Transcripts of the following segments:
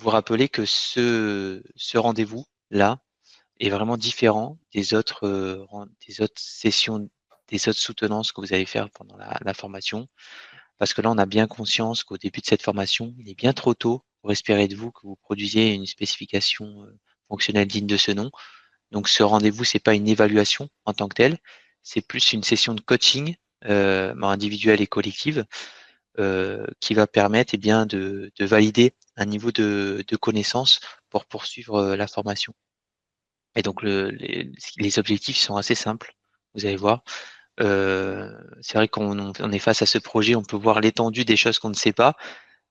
vous rappeler que ce rendez-vous-là est vraiment différent des autres sessions, des autres soutenances que vous allez faire pendant la formation. Parce que là, on a bien conscience qu'au début de cette formation, il est bien trop tôt pour espérer de vous que vous produisiez une spécification fonctionnelle digne de ce nom. Donc, ce rendez-vous, c'est pas une évaluation en tant que telle, c'est plus une session de coaching individuelle et collective qui va permettre bien, de valider un niveau de connaissance pour poursuivre la formation. Et donc, les objectifs sont assez simples, vous allez voir. C'est vrai qu'on est face à ce projet, on peut voir l'étendue des choses qu'on ne sait pas,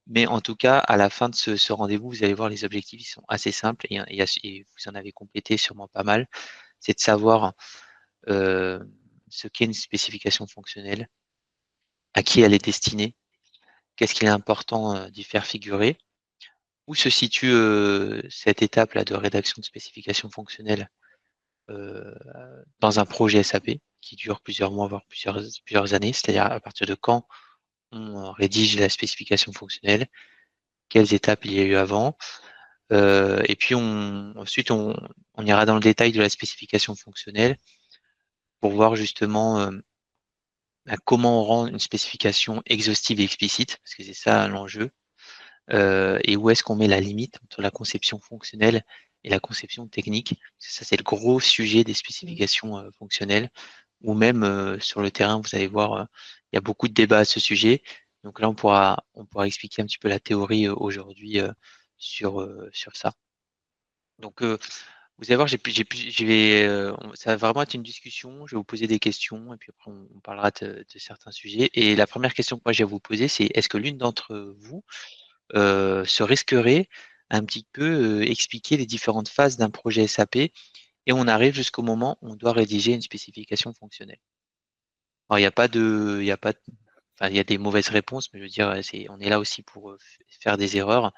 mais en tout cas, à la fin de ce rendez-vous, vous allez voir les objectifs, ils sont assez simples et vous en avez complété sûrement pas mal. C'est de savoir ce qu'est une spécification fonctionnelle, à qui elle est destinée, qu'est-ce qu'il est important d'y faire figurer, où se situe cette étape-là de rédaction de spécification fonctionnelle dans un projet SAP qui dure plusieurs mois, voire plusieurs années, c'est-à-dire à partir de quand on rédige la spécification fonctionnelle, quelles étapes il y a eu avant, et puis ensuite on ira dans le détail de la spécification fonctionnelle pour voir justement comment on rend une spécification exhaustive et explicite, parce que c'est ça l'enjeu, et où est-ce qu'on met la limite entre la conception fonctionnelle et la conception technique. Ça, c'est le gros sujet des spécifications fonctionnelles, ou même sur le terrain, vous allez voir, il y a beaucoup de débats à ce sujet. Donc là, on pourra expliquer un petit peu la théorie aujourd'hui sur ça. Donc, vous allez voir, ça va vraiment être une discussion. Je vais vous poser des questions et puis après, on parlera de certains sujets. Et la première question que moi, j'ai à vous poser, c'est est-ce que l'une d'entre vous se risquerait un petit peu expliquer les différentes phases d'un projet SAP et on arrive jusqu'au moment où on doit rédiger une spécification fonctionnelle. Alors, il y a des mauvaises réponses, mais je veux dire, on est là aussi pour faire des erreurs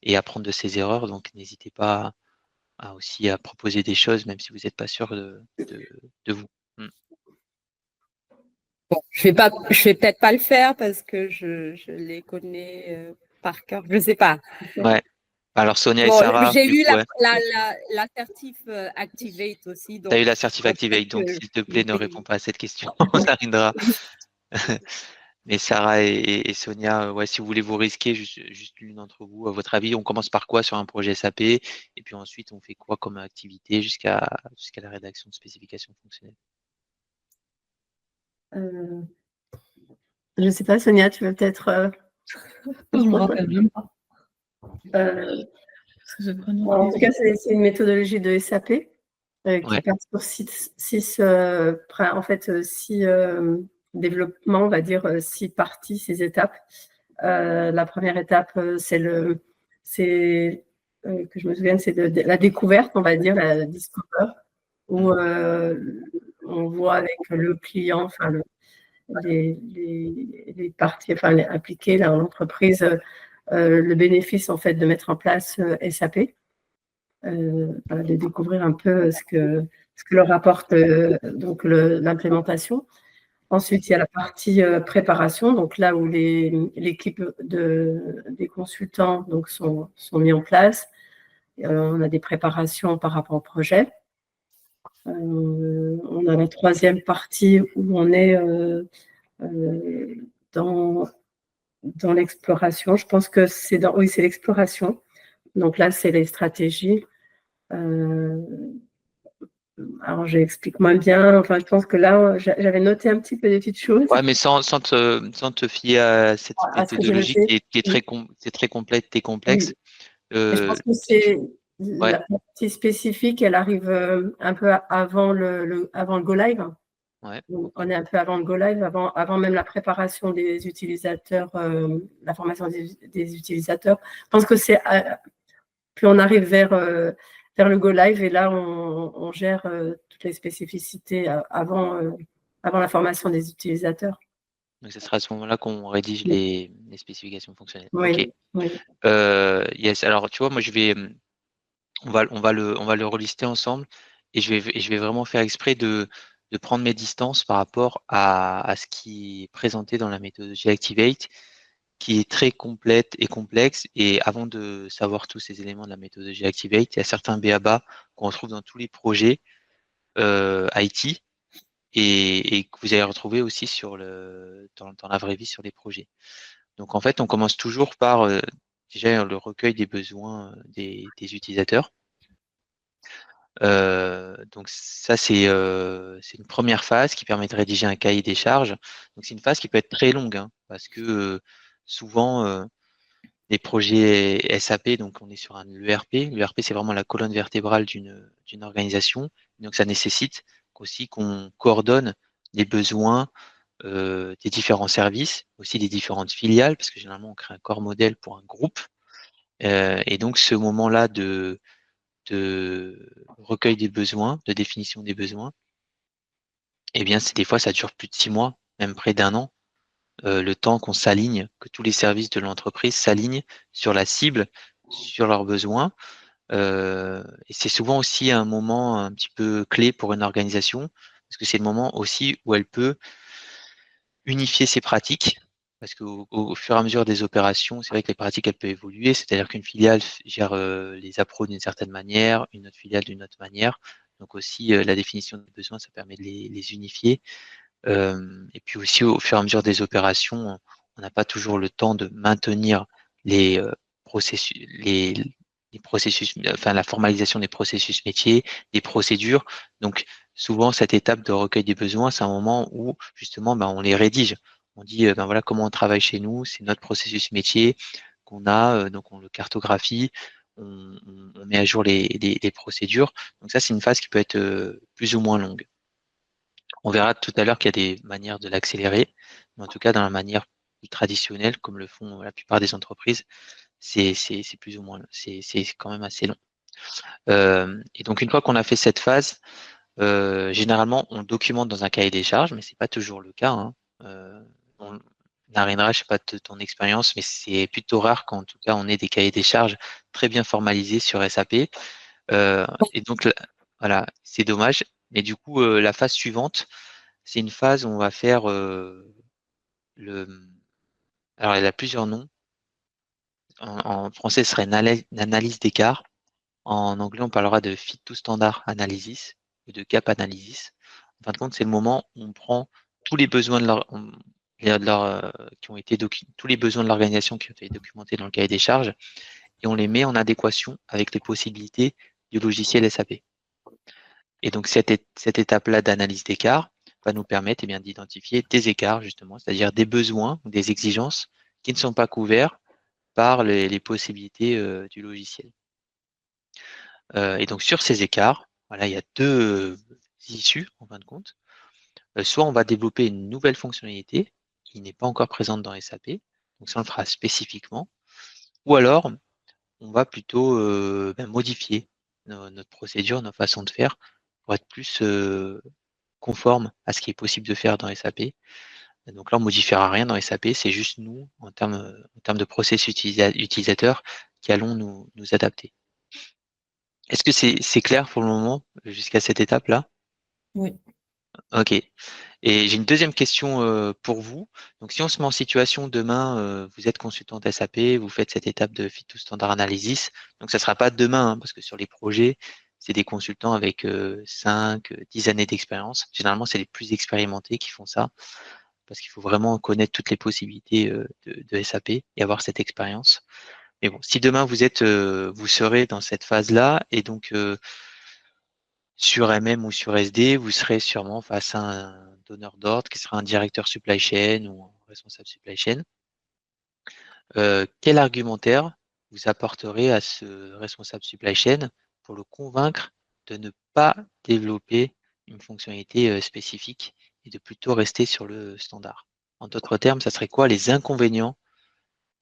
et apprendre de ces erreurs. Donc, n'hésitez pas aussi à proposer des choses, même si vous n'êtes pas sûr de vous. Bon, je vais peut-être pas le faire parce que je les connais par cœur. Je sais pas. Ouais. Alors Sonia et Bon, Sarah, j'ai du eu coup, ouais. l'assertif Activate aussi. Tu as eu Donc, l'assertif Activate, donc s'il te plaît, ne réponds pas à cette question, Narendra. Mais Sarah et Sonia, ouais, si vous voulez vous risquer, juste l'une d'entre vous, à votre avis, on commence par quoi sur un projet SAP et puis ensuite on fait quoi comme activité jusqu'à la rédaction de spécifications fonctionnelles. Je ne sais pas, Sonia, tu veux peut-être. Je me rappelle même pas. En tout cas, c'est une méthodologie de SAP qui part sur six développements, on va dire 6 parties, 6 étapes. La première étape, que je me souvienne, c'est la découverte, on va dire, la discover, où on voit avec le client, enfin les parties, enfin les impliquées, l'entreprise, le bénéfice en fait de mettre en place SAP, de découvrir un peu ce que leur apporte donc l'implémentation. Ensuite, il y a la partie préparation, donc là où l'équipe des consultants donc, sont mis en place. On a des préparations par rapport au projet. On a la troisième partie où on est dans l'exploration. Je pense que c'est l'exploration. Donc là, c'est les stratégies. Alors, j'explique moins bien. Enfin, je pense que là, j'avais noté un petit peu des petites choses. Ouais, mais sans te fier à cette méthodologie qui est très complète et complexe. Oui. Je pense que la partie spécifique, elle arrive un peu avant le Go Live. Ouais. On est un peu avant le Go Live, avant même la préparation des utilisateurs, la formation des utilisateurs. Je pense que puis on arrive vers le Go Live et là, on gère toutes les spécificités avant la formation des utilisateurs. Donc, ce sera à ce moment-là qu'on rédige les spécifications fonctionnelles. Oui, Ok. oui. Yes. Alors, tu vois, moi, on va le relister ensemble et je vais vraiment faire exprès de prendre mes distances par rapport à ce qui est présenté dans la méthodologie Activate, qui est très complète et complexe. Et avant de savoir tous ces éléments de la méthodologie Activate, il y a certains b.a.-ba qu'on retrouve dans tous les projets IT et que vous allez retrouver aussi dans la vraie vie sur les projets. Donc en fait, on commence toujours par déjà le recueil des besoins des utilisateurs. Donc ça, c'est une première phase qui permet de rédiger un cahier des charges. Donc c'est une phase qui peut être très longue, hein, parce que souvent, les projets SAP, donc on est sur un ERP. L'ERP, c'est vraiment la colonne vertébrale d'une organisation. Donc ça nécessite aussi qu'on coordonne les besoins des différents services, aussi des différentes filiales, parce que généralement on crée un corps modèle pour un groupe. Et donc ce moment-là de recueil des besoins, de définition des besoins, eh bien des fois ça dure plus de 6 mois, même près d'un an, le temps qu'on s'aligne, que tous les services de l'entreprise s'alignent sur la cible, sur leurs besoins. Et c'est souvent aussi un moment un petit peu clé pour une organisation, parce que c'est le moment aussi où elle peut unifier ses pratiques, parce qu'au fur et à mesure des opérations, c'est vrai que les pratiques, elles peuvent évoluer, c'est-à-dire qu'une filiale gère les appros d'une certaine manière, une autre filiale d'une autre manière. Donc aussi, la définition des besoins, ça permet de les unifier. Et puis aussi, au fur et à mesure des opérations, on n'a pas toujours le temps de maintenir les processus, les processus, enfin la formalisation des processus métiers, des procédures. Donc souvent, cette étape de recueil des besoins, c'est un moment où justement, on les rédige. On dit, voilà comment on travaille chez nous, c'est notre processus métier qu'on a, donc on le cartographie, on met à jour les procédures. Donc ça, c'est une phase qui peut être plus ou moins longue. On verra tout à l'heure qu'il y a des manières de l'accélérer, mais en tout cas, dans la manière plus traditionnelle, comme le font la plupart des entreprises, c'est plus ou moins, c'est quand même assez long. Et donc, une fois qu'on a fait cette phase, généralement, on documente dans un cahier des charges, mais c'est pas toujours le cas, hein. Narendra, je sais pas de ton expérience, mais c'est plutôt rare qu'en tout cas, on ait des cahiers des charges très bien formalisés sur SAP. Et donc, voilà, c'est dommage. Mais du coup, la phase suivante, c'est une phase où on va faire alors, il a plusieurs noms. En français, ce serait une analyse d'écart. En anglais, on parlera de fit to standard analysis ou de gap analysis. En fin de compte, c'est le moment où on prend tous les besoins qui ont été tous les besoins de l'organisation qui ont été documentés dans le cahier des charges et on les met en adéquation avec les possibilités du logiciel SAP. Et donc, cette étape-là d'analyse d'écart va nous permettre d'identifier des écarts, justement, c'est-à-dire des besoins ou des exigences qui ne sont pas couverts par les possibilités du logiciel. Et donc, sur ces écarts, voilà, il y a deux issues, en fin de compte. Soit on va développer une nouvelle fonctionnalité qui n'est pas encore présente dans SAP, donc ça on le fera spécifiquement, ou alors on va plutôt modifier notre procédure, notre façon de faire pour être plus conforme à ce qui est possible de faire dans SAP. Donc là, on ne modifiera rien dans SAP, c'est juste nous, en termes de processus utilisateur, qui allons nous adapter. Est-ce que c'est clair pour le moment, jusqu'à cette étape-là? Oui. Ok. Et j'ai une deuxième question pour vous. Donc, si on se met en situation demain, vous êtes consultante SAP, vous faites cette étape de Fit to Standard Analysis. Donc, ça ne sera pas demain, hein, parce que sur les projets, c'est des consultants avec 5, 10 années d'expérience. Généralement, c'est les plus expérimentés qui font ça, parce qu'il faut vraiment connaître toutes les possibilités de SAP et avoir cette expérience. Mais bon, si demain vous serez dans cette phase-là, et donc sur MM ou sur SD, vous serez sûrement face à un donneur d'ordre qui sera un directeur supply chain ou un responsable supply chain. Quel argumentaire vous apporterez à ce responsable supply chain pour le convaincre de ne pas développer une fonctionnalité spécifique et de plutôt rester sur le standard? En d'autres termes, ça serait quoi les inconvénients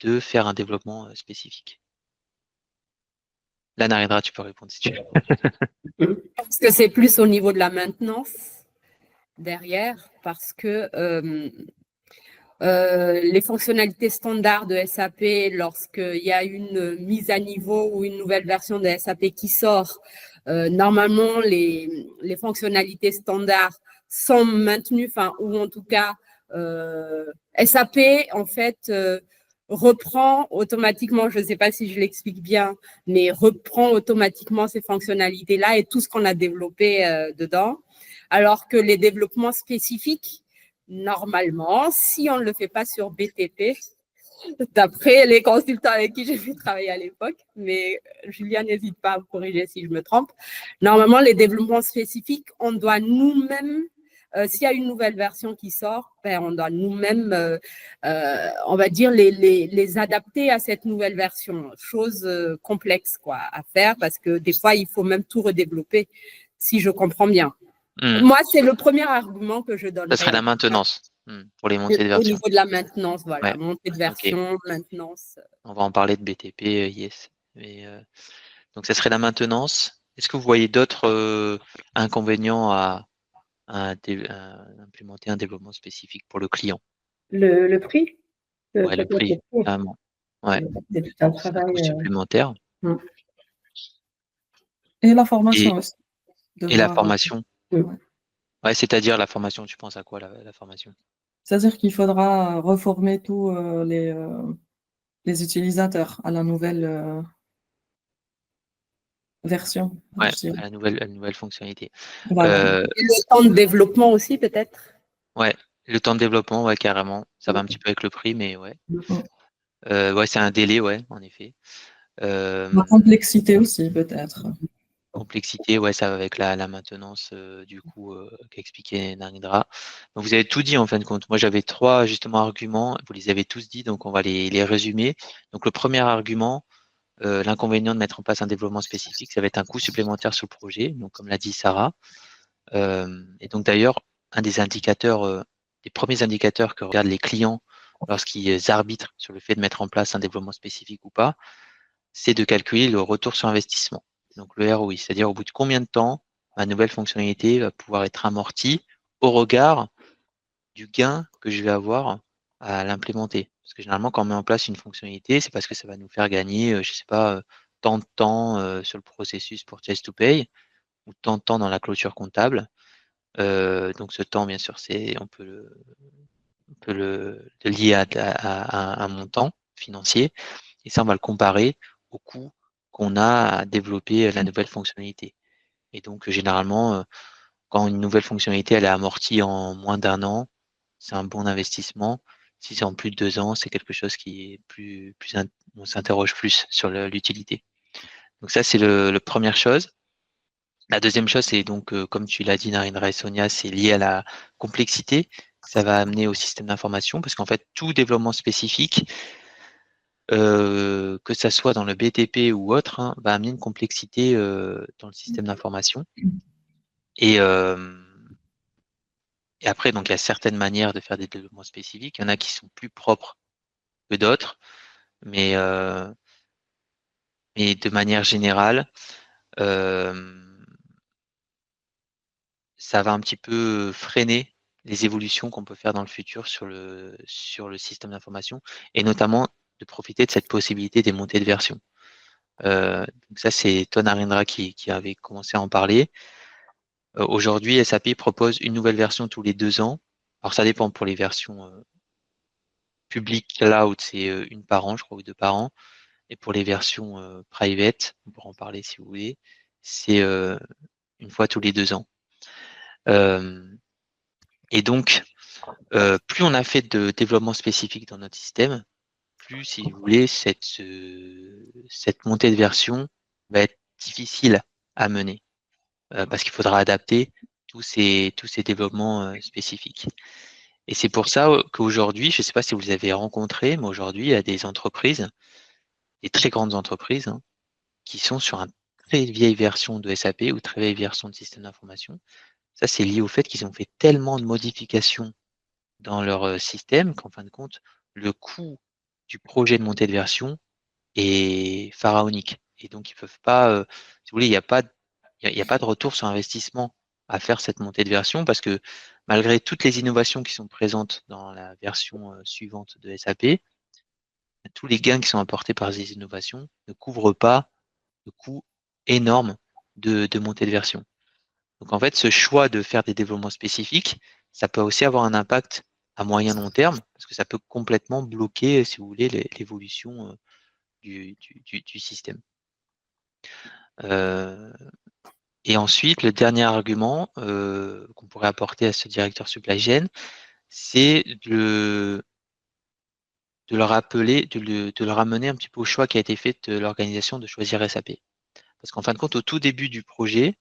de faire un développement spécifique? Là, Narendra, tu peux répondre si tu veux. Parce que c'est plus au niveau de la maintenance derrière, parce que les fonctionnalités standards de SAP, lorsqu'il y a une mise à niveau ou une nouvelle version de SAP qui sort, normalement, les fonctionnalités standards sont maintenues, ou en tout cas, SAP, en fait, reprend automatiquement, je ne sais pas si je l'explique bien, mais reprend automatiquement ces fonctionnalités-là et tout ce qu'on a développé dedans. Alors que les développements spécifiques, normalement, si on ne le fait pas sur BTP, d'après les consultants avec qui j'ai pu travailler à l'époque, mais Julia n'hésite pas à me corriger si je me trompe. Normalement, les développements spécifiques, on doit nous-mêmes, s'il y a une nouvelle version qui sort, on doit nous-mêmes, on va dire, les adapter à cette nouvelle version. Chose complexe quoi, à faire parce que des fois, il faut même tout redévelopper, si je comprends bien. Moi, c'est le premier argument que je donne. Ça serait la maintenance pour les montées de version. Au niveau de la maintenance, voilà. Ouais. Montée de version, okay. Maintenance. On va en parler de BTP, yes. Mais, donc, ça serait la maintenance. Est-ce que vous voyez d'autres inconvénients à implémenter un développement spécifique pour le client? Le prix. Ouais, le prix, carrément. Ouais. C'est tout un travail. Un coût supplémentaire. Et la formation aussi. Et la formation. Ouais, c'est-à-dire la formation, tu penses à quoi la formation? C'est-à-dire qu'il faudra reformer tous les utilisateurs à la nouvelle version. Ouais, à la nouvelle fonctionnalité. Voilà. Le temps de développement aussi, peut-être? Ouais, le temps de développement, ouais, carrément. Ça va un petit peu avec le prix, mais ouais. Ouais, c'est un délai, ouais, en effet. La complexité aussi, peut-être. Complexité, ouais, ça va avec la maintenance, du coup, qu'expliquait Narendra. Donc, vous avez tout dit en fin de compte. Moi, j'avais 3 justement arguments. Vous les avez tous dit, donc on va les résumer. Donc, le premier argument, l'inconvénient de mettre en place un développement spécifique, ça va être un coût supplémentaire sur le projet, donc comme l'a dit Sarah. Et donc d'ailleurs, un des indicateurs, des premiers indicateurs que regardent les clients lorsqu'ils arbitrent sur le fait de mettre en place un développement spécifique ou pas, c'est de calculer le retour sur investissement. Donc le ROI, c'est-à-dire au bout de combien de temps ma nouvelle fonctionnalité va pouvoir être amortie au regard du gain que je vais avoir à l'implémenter. Parce que généralement, quand on met en place une fonctionnalité, c'est parce que ça va nous faire gagner, je sais pas, tant de temps sur le processus pour Chase to Pay ou tant de temps dans la clôture comptable. Donc ce temps, bien sûr, on peut le lier à un montant financier. Et ça, on va le comparer au coût qu'on a à développer la nouvelle fonctionnalité. Et donc, généralement, quand une nouvelle fonctionnalité elle est amortie en moins d'1 an, c'est un bon investissement. Si c'est en plus de 2 ans, c'est quelque chose qui est on s'interroge plus sur l'utilité. Donc ça, c'est la première chose. La deuxième chose, c'est donc, comme tu l'as dit, Narendra et Sonia, c'est lié à la complexité. Ça va amener au système d'information parce qu'en fait, tout développement spécifique, que ça soit dans le BTP ou autre, va amener une complexité dans le système d'information. Et après, donc, il y a certaines manières de faire des développements spécifiques. Il y en a qui sont plus propres que d'autres, mais de manière générale, ça va un petit peu freiner les évolutions qu'on peut faire dans le futur sur le système d'information et notamment de profiter de cette possibilité des montées de version. Donc ça, c'est Ton Narendra qui avait commencé à en parler. Aujourd'hui, SAP propose une nouvelle version tous les 2 ans. Alors, ça dépend pour les versions publiques cloud, c'est une par an, je crois, ou 2 par an. Et pour les versions private, on pourra en parler si vous voulez, c'est une fois tous les 2 ans. Et donc, plus on a fait de développement spécifique dans notre système, plus, si vous voulez, cette montée de version va être difficile à mener parce qu'il faudra adapter tous ces développements spécifiques. Et c'est pour ça qu'aujourd'hui, je ne sais pas si vous les avez rencontrés, mais aujourd'hui, il y a des entreprises, des très grandes entreprises, qui sont sur une très vieille version de SAP ou très vieille version de système d'information. Ça, c'est lié au fait qu'ils ont fait tellement de modifications dans leur système qu'en fin de compte, le coût du projet de montée de version est pharaonique. Et donc, ils peuvent pas, si vous voulez, il n'y a pas de retour sur investissement à faire cette montée de version parce que malgré toutes les innovations qui sont présentes dans la version suivante de SAP, tous les gains qui sont apportés par ces innovations ne couvrent pas le coût énorme de montée de version. Donc en fait, ce choix de faire des développements spécifiques, ça peut aussi avoir un impact à moyen long terme, parce que ça peut complètement bloquer, si vous voulez, l'évolution du système. Et ensuite, le dernier argument qu'on pourrait apporter à ce directeur supply chain, c'est de le rappeler, de le ramener un petit peu au choix qui a été fait de l'organisation de choisir SAP. Parce qu'en fin de compte, au tout début du projet,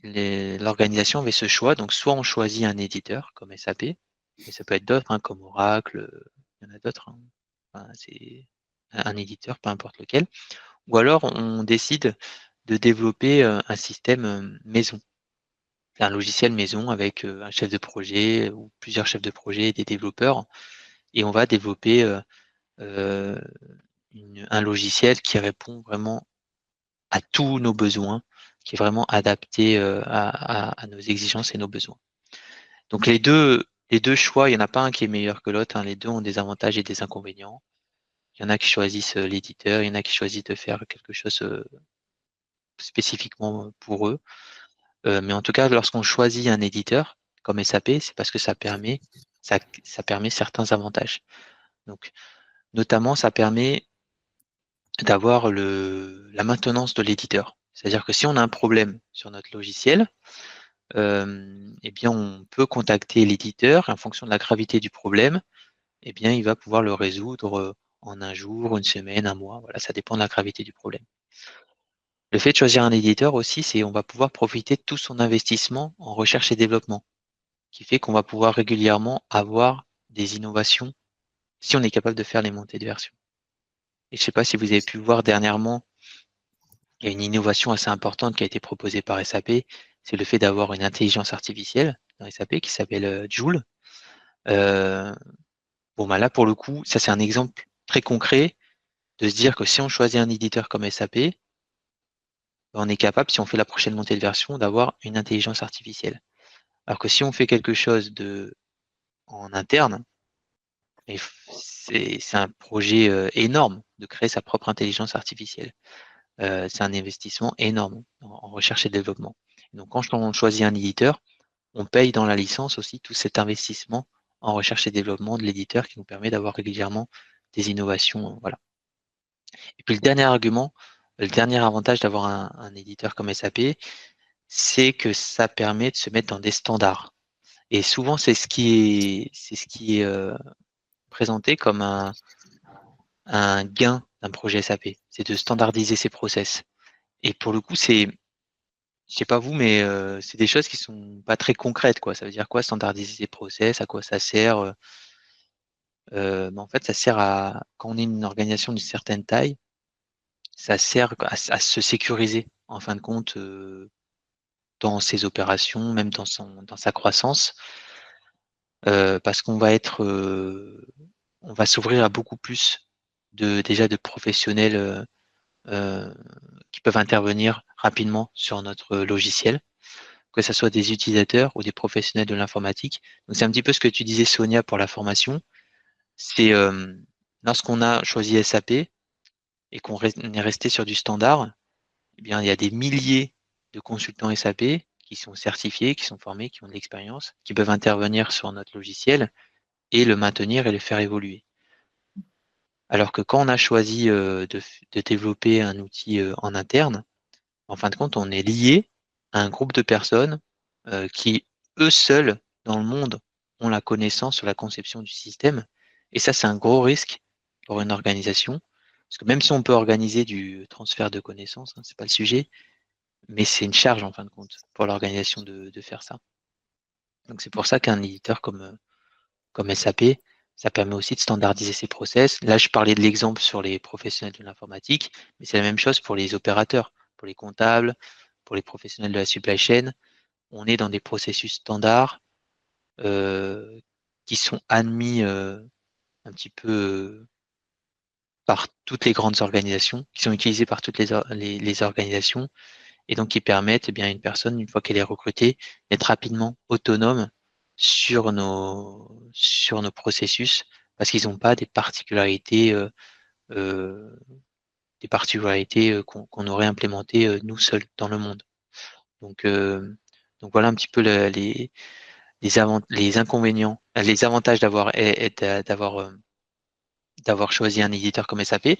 l'organisation avait ce choix. Donc, soit on choisit un éditeur comme SAP, mais ça peut être d'autres, hein, comme Oracle, il y en a d'autres. Hein. Enfin, c'est un éditeur, peu importe lequel. Ou alors, on décide de développer un système maison. C'est un logiciel maison avec un chef de projet ou plusieurs chefs de projet et des développeurs. Et on va développer un logiciel qui répond vraiment à tous nos besoins, qui est vraiment adapté à nos exigences et nos besoins. Donc les deux choix, il n'y en a pas un qui est meilleur que l'autre, hein. Les deux ont des avantages et des inconvénients. Il y en a qui choisissent l'éditeur, il y en a qui choisissent de faire quelque chose spécifiquement pour eux. Mais en tout cas, lorsqu'on choisit un éditeur comme SAP, c'est parce que ça permet certains avantages. Donc, notamment, ça permet d'avoir la maintenance de l'éditeur. C'est-à-dire que si on a un problème sur notre logiciel, eh bien, on peut contacter l'éditeur et en fonction de la gravité du problème, eh bien, il va pouvoir le résoudre en un jour, une semaine, un mois. Voilà, ça dépend de la gravité du problème. Le fait de choisir un éditeur aussi, c'est on va pouvoir profiter de tout son investissement en recherche et développement, qui fait qu'on va pouvoir régulièrement avoir des innovations si on est capable de faire les montées de version. Et je ne sais pas si vous avez pu voir dernièrement, il y a une innovation assez importante qui a été proposée par SAP, c'est le fait d'avoir une intelligence artificielle dans SAP qui s'appelle Joule. Là, pour le coup, ça c'est un exemple très concret de se dire que si on choisit un éditeur comme SAP, on est capable, si on fait la prochaine montée de version, d'avoir une intelligence artificielle. Alors que si on fait quelque chose en interne, c'est un projet énorme de créer sa propre intelligence artificielle. C'est un investissement énorme en recherche et développement. Donc, quand on choisit un éditeur, on paye dans la licence aussi tout cet investissement en recherche et développement de l'éditeur qui nous permet d'avoir régulièrement des innovations. Voilà. Et puis, le dernier argument, le dernier avantage d'avoir un éditeur comme SAP, c'est que ça permet de se mettre dans des standards. Et souvent, c'est ce qui est présenté comme un gain d'un projet SAP, c'est de standardiser ses process. Et pour le coup, je sais pas vous, mais c'est des choses qui sont pas très concrètes, quoi. Ça veut dire quoi, standardiser ses process, à quoi ça sert en fait, ça sert quand on est une organisation d'une certaine taille, ça sert à se sécuriser, en fin de compte, dans ses opérations, même dans sa croissance, parce qu'on va on va s'ouvrir à beaucoup plus déjà de professionnels qui peuvent intervenir rapidement sur notre logiciel, que ce soit des utilisateurs ou des professionnels de l'informatique. Donc c'est un petit peu ce que tu disais, Sonia, pour la formation. C'est lorsqu'on a choisi SAP et qu'on est resté sur du standard, eh bien, il y a des milliers de consultants SAP qui sont certifiés, qui sont formés, qui ont de l'expérience, qui peuvent intervenir sur notre logiciel et le maintenir et le faire évoluer. Alors que quand on a choisi de développer un outil en interne, en fin de compte, on est lié à un groupe de personnes qui, eux seuls, dans le monde, ont la connaissance sur la conception du système. Et ça, c'est un gros risque pour une organisation. Parce que même si on peut organiser du transfert de connaissances, hein, c'est pas le sujet, mais c'est une charge, en fin de compte, pour l'organisation de faire ça. Donc c'est pour ça qu'un éditeur comme SAP, ça permet aussi de standardiser ses process. Là, je parlais de l'exemple sur les professionnels de l'informatique, mais c'est la même chose pour les opérateurs, pour les comptables, pour les professionnels de la supply chain. On est dans des processus standards qui sont admis un petit peu par toutes les grandes organisations, qui sont utilisés par toutes les organisations, et donc qui permettent à une personne, une fois qu'elle est recrutée, d'être rapidement autonome sur nos processus, parce qu'ils n'ont pas des particularités qu'on aurait implémentées nous seuls dans le monde. Donc voilà un petit peu les inconvénients, les avantages d'avoir choisi un éditeur comme SAP.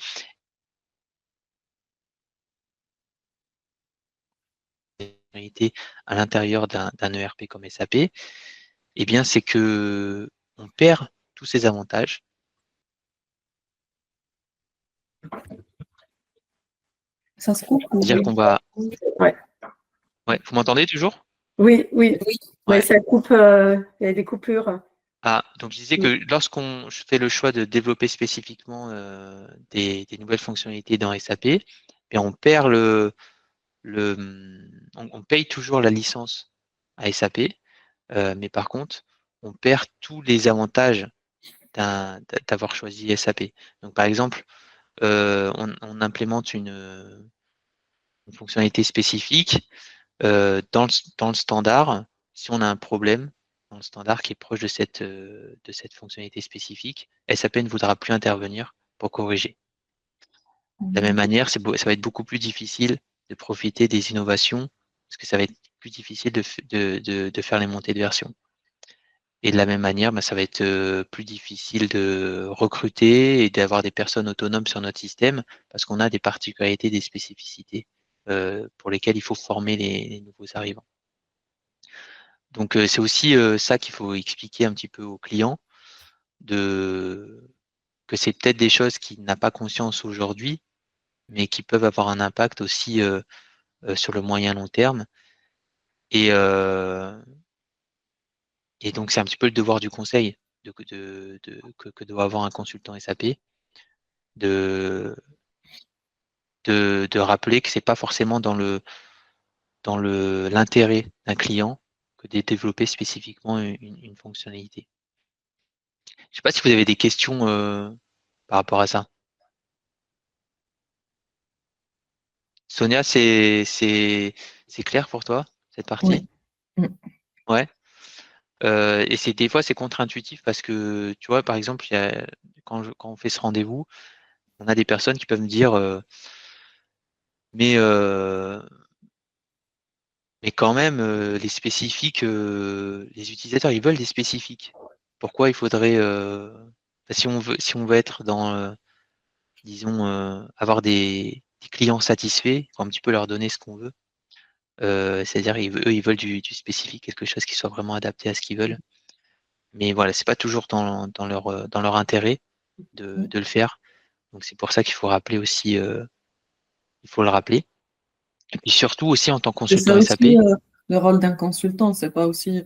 À l'intérieur d'un ERP comme SAP, eh bien, c'est que on perd tous ces avantages. Ça se coupe ou... C'est-à-dire qu'on va. Ouais. Ouais, vous m'entendez toujours? Oui. Oui. Ouais, ça coupe, il y a des coupures. Ah, donc je disais que lorsqu'on fait le choix de développer spécifiquement des nouvelles fonctionnalités dans SAP, bien on perd on paye toujours la licence à SAP, mais par contre, on perd tous les avantages d'avoir choisi SAP. Donc par exemple, on implémente une fonctionnalité spécifique dans le standard. Si on a un problème dans le standard qui est proche de cette fonctionnalité spécifique, SAP ne voudra plus intervenir pour corriger. De la même manière, ça va être beaucoup plus difficile de profiter des innovations parce que ça va être plus difficile de faire les montées de version. Et de la même manière, ça va être plus difficile de recruter et d'avoir des personnes autonomes sur notre système parce qu'on a des particularités, des spécificités pour lesquelles il faut former les nouveaux arrivants. Donc c'est aussi ça qu'il faut expliquer un petit peu aux clients, que c'est peut-être des choses qu'il n'a pas conscience aujourd'hui, mais qui peuvent avoir un impact aussi sur le moyen long terme. Et donc c'est un petit peu le devoir du conseil que doit avoir un consultant SAP, de rappeler que c'est pas forcément dans l'intérêt d'un client que de développer spécifiquement une fonctionnalité. Je sais pas si vous avez des questions par rapport à ça. Sonia, c'est clair pour toi, cette partie? Oui. Ouais. Et des fois, c'est contre-intuitif parce que, tu vois, par exemple, quand on fait ce rendez-vous, on a des personnes qui peuvent me dire mais, mais quand même, les spécifiques, les utilisateurs, ils veulent des spécifiques. Pourquoi il faudrait, si on veut être dans, disons, avoir des clients satisfaits, il faut un petit peu leur donner ce qu'on veut. C'est-à-dire, eux, ils veulent du spécifique, quelque chose qui soit vraiment adapté à ce qu'ils veulent. Mais voilà, c'est pas toujours dans leur intérêt de le faire. Donc c'est pour ça qu'il faut rappeler aussi, il faut le rappeler. Et puis surtout aussi en tant que C'est ça consultant SAP. aussi le rôle d'un consultant. C'est pas aussi.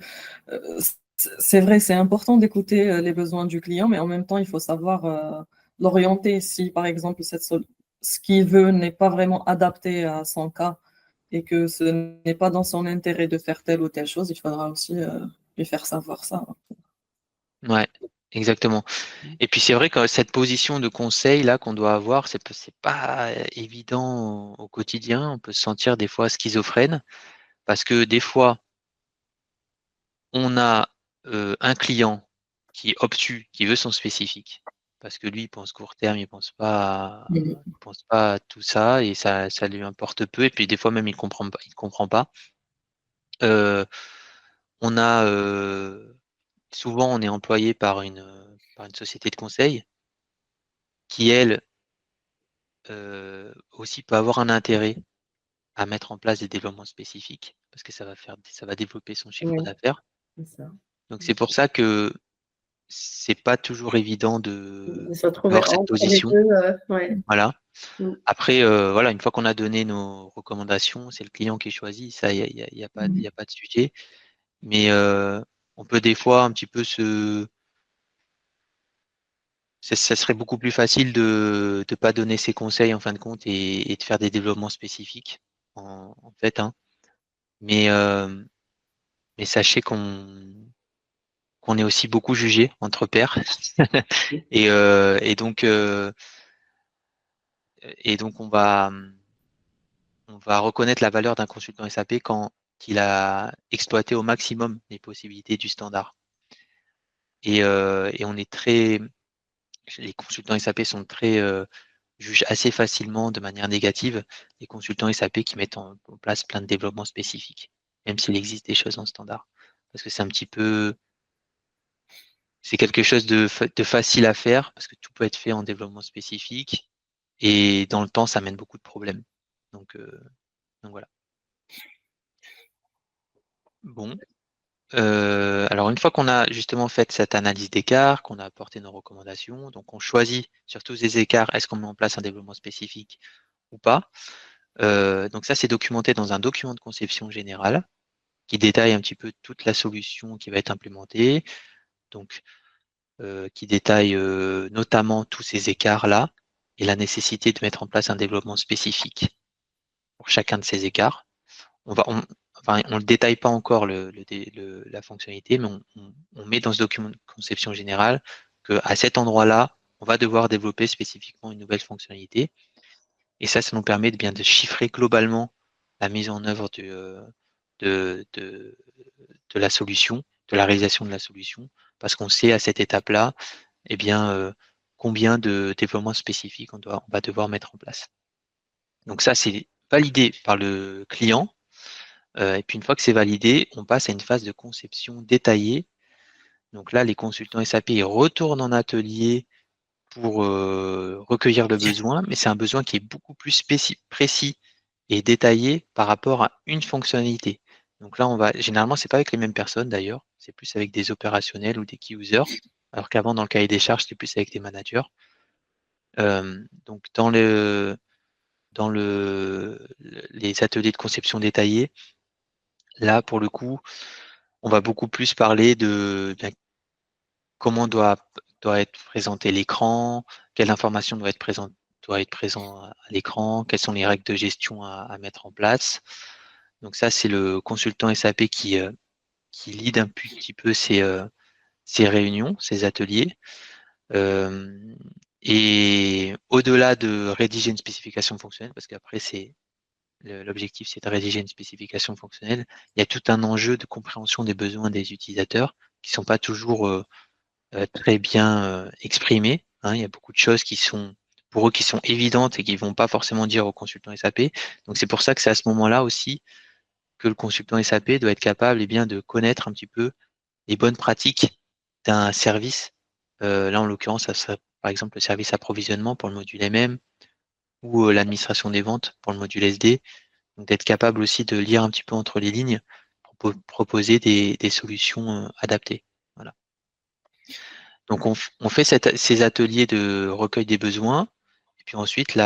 C'est vrai, c'est important d'écouter les besoins du client, mais en même temps, il faut savoir l'orienter. Si, par exemple, ce qu'il veut n'est pas vraiment adapté à son cas et que ce n'est pas dans son intérêt de faire telle ou telle chose, il faudra aussi lui faire savoir ça. Ouais, exactement. Et puis c'est vrai que cette position de conseil là qu'on doit avoir, c'est pas évident au quotidien. On peut se sentir des fois schizophrène parce que des fois on a un client qui est obtus, qui veut son spécifique, parce que lui il pense court terme, il pense pas à tout ça et ça lui importe peu. Et puis des fois même il comprend pas. On a souvent on est employé par une société de conseil qui elle aussi peut avoir un intérêt à mettre en place des développements spécifiques parce que ça va développer son chiffre Oui, d'affaires. c'est ça. Donc c'est pour ça que c'est pas toujours évident De se retrouver d'avoir cette entre les position. deux, ouais. Voilà. Mm. Après, voilà, une fois qu'on a donné nos recommandations, c'est le client qui choisit. Ça, y a pas, y a pas de sujet. Mais on peut des fois un petit peu ça serait beaucoup plus facile de ne pas donner ses conseils en fin de compte et de faire des développements spécifiques en fait. Hein. Mais, sachez qu'on est aussi beaucoup jugé entre pairs. Et donc on va reconnaître la valeur d'un consultant SAP quand il a exploité au maximum les possibilités du standard. Et on est les consultants SAP jugent assez facilement de manière négative les consultants SAP qui mettent en place plein de développements spécifiques, même s'il existe des choses en standard. parce que c'est un petit peu, c'est quelque chose de facile à faire, parce que tout peut être fait en développement spécifique, et dans le temps, ça amène beaucoup de problèmes. Donc voilà. Bon. Alors, une fois qu'on a justement fait cette analyse d'écart, qu'on a apporté nos recommandations, donc on choisit sur tous ces écarts, est-ce qu'on met en place un développement spécifique ou pas. Donc ça, c'est documenté dans un document de conception générale qui détaille un petit peu toute la solution qui va être implémentée, donc qui détaille notamment tous ces écarts-là et la nécessité de mettre en place un développement spécifique pour chacun de ces écarts. On ne le détaille pas encore la fonctionnalité, mais on met dans ce document de conception générale qu'à cet endroit-là, on va devoir développer spécifiquement une nouvelle fonctionnalité. Et ça nous permet de chiffrer globalement la mise en œuvre de la solution, de la réalisation de la solution, parce qu'on sait à cette étape-là, eh bien, combien de développements spécifiques on va devoir mettre en place. Donc ça, c'est validé par le client. Et puis une fois que c'est validé, on passe à une phase de conception détaillée. Donc là, les consultants SAP ils retournent en atelier pour recueillir le besoin, mais c'est un besoin qui est beaucoup plus précis et détaillé par rapport à une fonctionnalité. Donc là, généralement, c'est pas avec les mêmes personnes d'ailleurs, c'est plus avec des opérationnels ou des key users, alors qu'avant, dans le cahier des charges, c'était plus avec des managers. Donc les ateliers de conception détaillée, là, pour le coup, on va beaucoup plus parler de comment doit être présenté l'écran, quelle information doit être présente à l'écran, quelles sont les règles de gestion à mettre en place. Donc ça, c'est le consultant SAP qui lead un petit peu ces réunions, ces ateliers. Et au-delà de rédiger une spécification fonctionnelle, parce qu'après, l'objectif, c'est de rédiger une spécification fonctionnelle, il y a tout un enjeu de compréhension des besoins des utilisateurs qui ne sont pas toujours très bien exprimés. Hein. Il y a beaucoup de choses pour eux qui sont évidentes et qui ne vont pas forcément dire aux consultants SAP. Donc c'est pour ça que c'est à ce moment-là aussi que le consultant SAP doit être capable de connaître un petit peu les bonnes pratiques d'un service. Là, en l'occurrence, ça serait par exemple le service approvisionnement pour le module MM ou l'administration des ventes pour le module SD. Donc d'être capable aussi de lire un petit peu entre les lignes pour proposer des solutions adaptées. Voilà. Donc on fait ces ateliers de recueil des besoins, et puis ensuite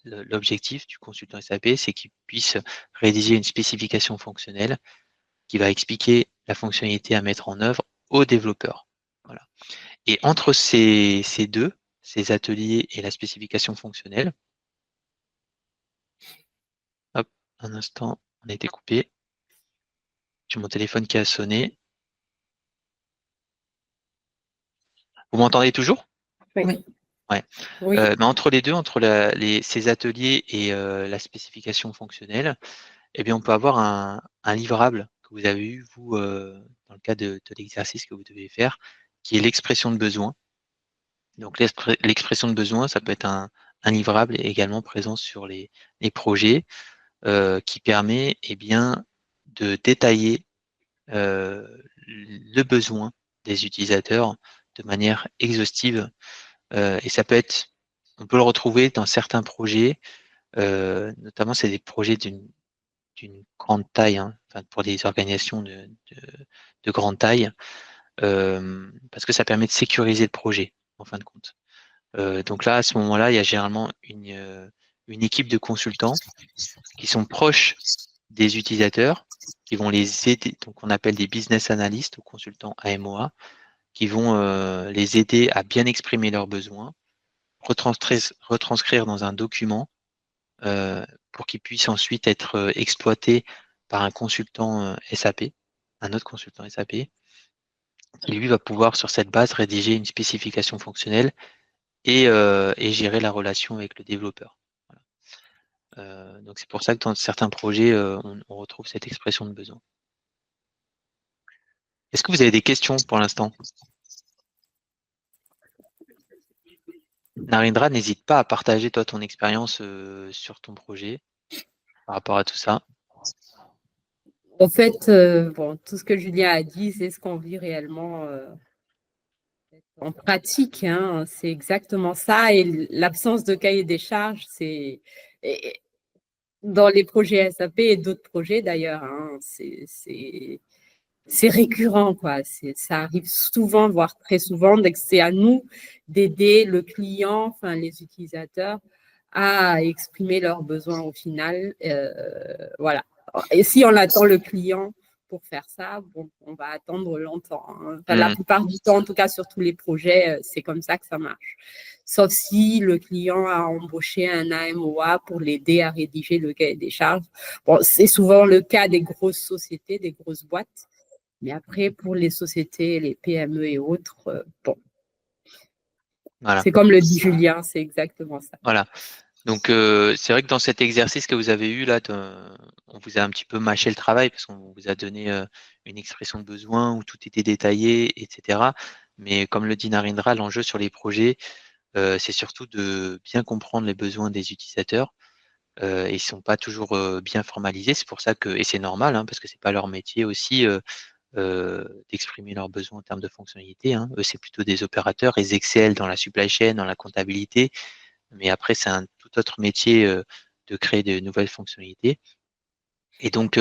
l'objectif du consultant SAP, c'est qu'il puisse rédiger une spécification fonctionnelle qui va expliquer la fonctionnalité à mettre en œuvre aux développeurs. Voilà. Et entre ces ateliers et la spécification fonctionnelle, hop, un instant, on a été coupé. J'ai mon téléphone qui a sonné. Vous m'entendez toujours? Oui. Ouais. Oui. Mais entre les deux, entre ces ateliers et la spécification fonctionnelle, eh bien, on peut avoir un livrable que vous avez eu, vous, dans le cadre de l'exercice que vous devez faire, qui est l'expression de besoin. Donc, l'expression de besoin, ça peut être un livrable également présent sur les projets qui permet de détailler le besoin des utilisateurs de manière exhaustive. Et on peut le retrouver dans certains projets, notamment c'est des projets d'une grande taille, hein, pour des organisations de grande taille, parce que ça permet de sécuriser le projet, en fin de compte. Donc là, à ce moment-là, il y a généralement une équipe de consultants qui sont proches des utilisateurs, qui vont les aider, donc on appelle des business analysts ou consultants AMOA, qui vont les aider à bien exprimer leurs besoins, retranscrire dans un document pour qu'ils puissent ensuite être exploités par un consultant SAP, un autre consultant SAP, qui lui va pouvoir sur cette base rédiger une spécification fonctionnelle et gérer la relation avec le développeur. Voilà. Donc c'est pour ça que dans certains projets, on retrouve cette expression de besoin. Est-ce que vous avez des questions pour l'instant? Narendra, n'hésite pas à partager toi ton expérience sur ton projet par rapport à tout ça. En fait, bon, tout ce que Julien a dit, c'est ce qu'on vit réellement en pratique, hein. C'est exactement ça. Et l'absence de cahier des charges, c'est dans les projets SAP et d'autres projets d'ailleurs, hein, c'est récurrent, quoi. Ça arrive souvent, voire très souvent. Donc, c'est à nous d'aider le client, enfin les utilisateurs, à exprimer leurs besoins au final. Voilà. Et si on attend le client pour faire ça, bon, on va attendre longtemps, hein. Enfin, la plupart du temps, en tout cas sur tous les projets, c'est comme ça que ça marche. Sauf si le client a embauché un AMOA pour l'aider à rédiger le cahier des charges. Bon, c'est souvent le cas des grosses sociétés, des grosses boîtes. Mais après, pour les sociétés, les PME et autres, bon, Voilà. c'est comme le dit Julien, c'est exactement ça. Voilà. Donc, c'est vrai que dans cet exercice que vous avez eu là, on vous a un petit peu mâché le travail parce qu'on vous a donné une expression de besoin où tout était détaillé, etc. Mais comme le dit Narendra, l'enjeu sur les projets, c'est surtout de bien comprendre les besoins des utilisateurs. Et ils ne sont pas toujours bien formalisés. C'est pour ça que, et c'est normal, hein, parce que c'est pas leur métier aussi d'exprimer leurs besoins en termes de fonctionnalité, hein. Eux, c'est plutôt des opérateurs. Ils excellent dans la supply chain, dans la comptabilité. Mais après, c'est un tout autre métier de créer de nouvelles fonctionnalités. Et donc,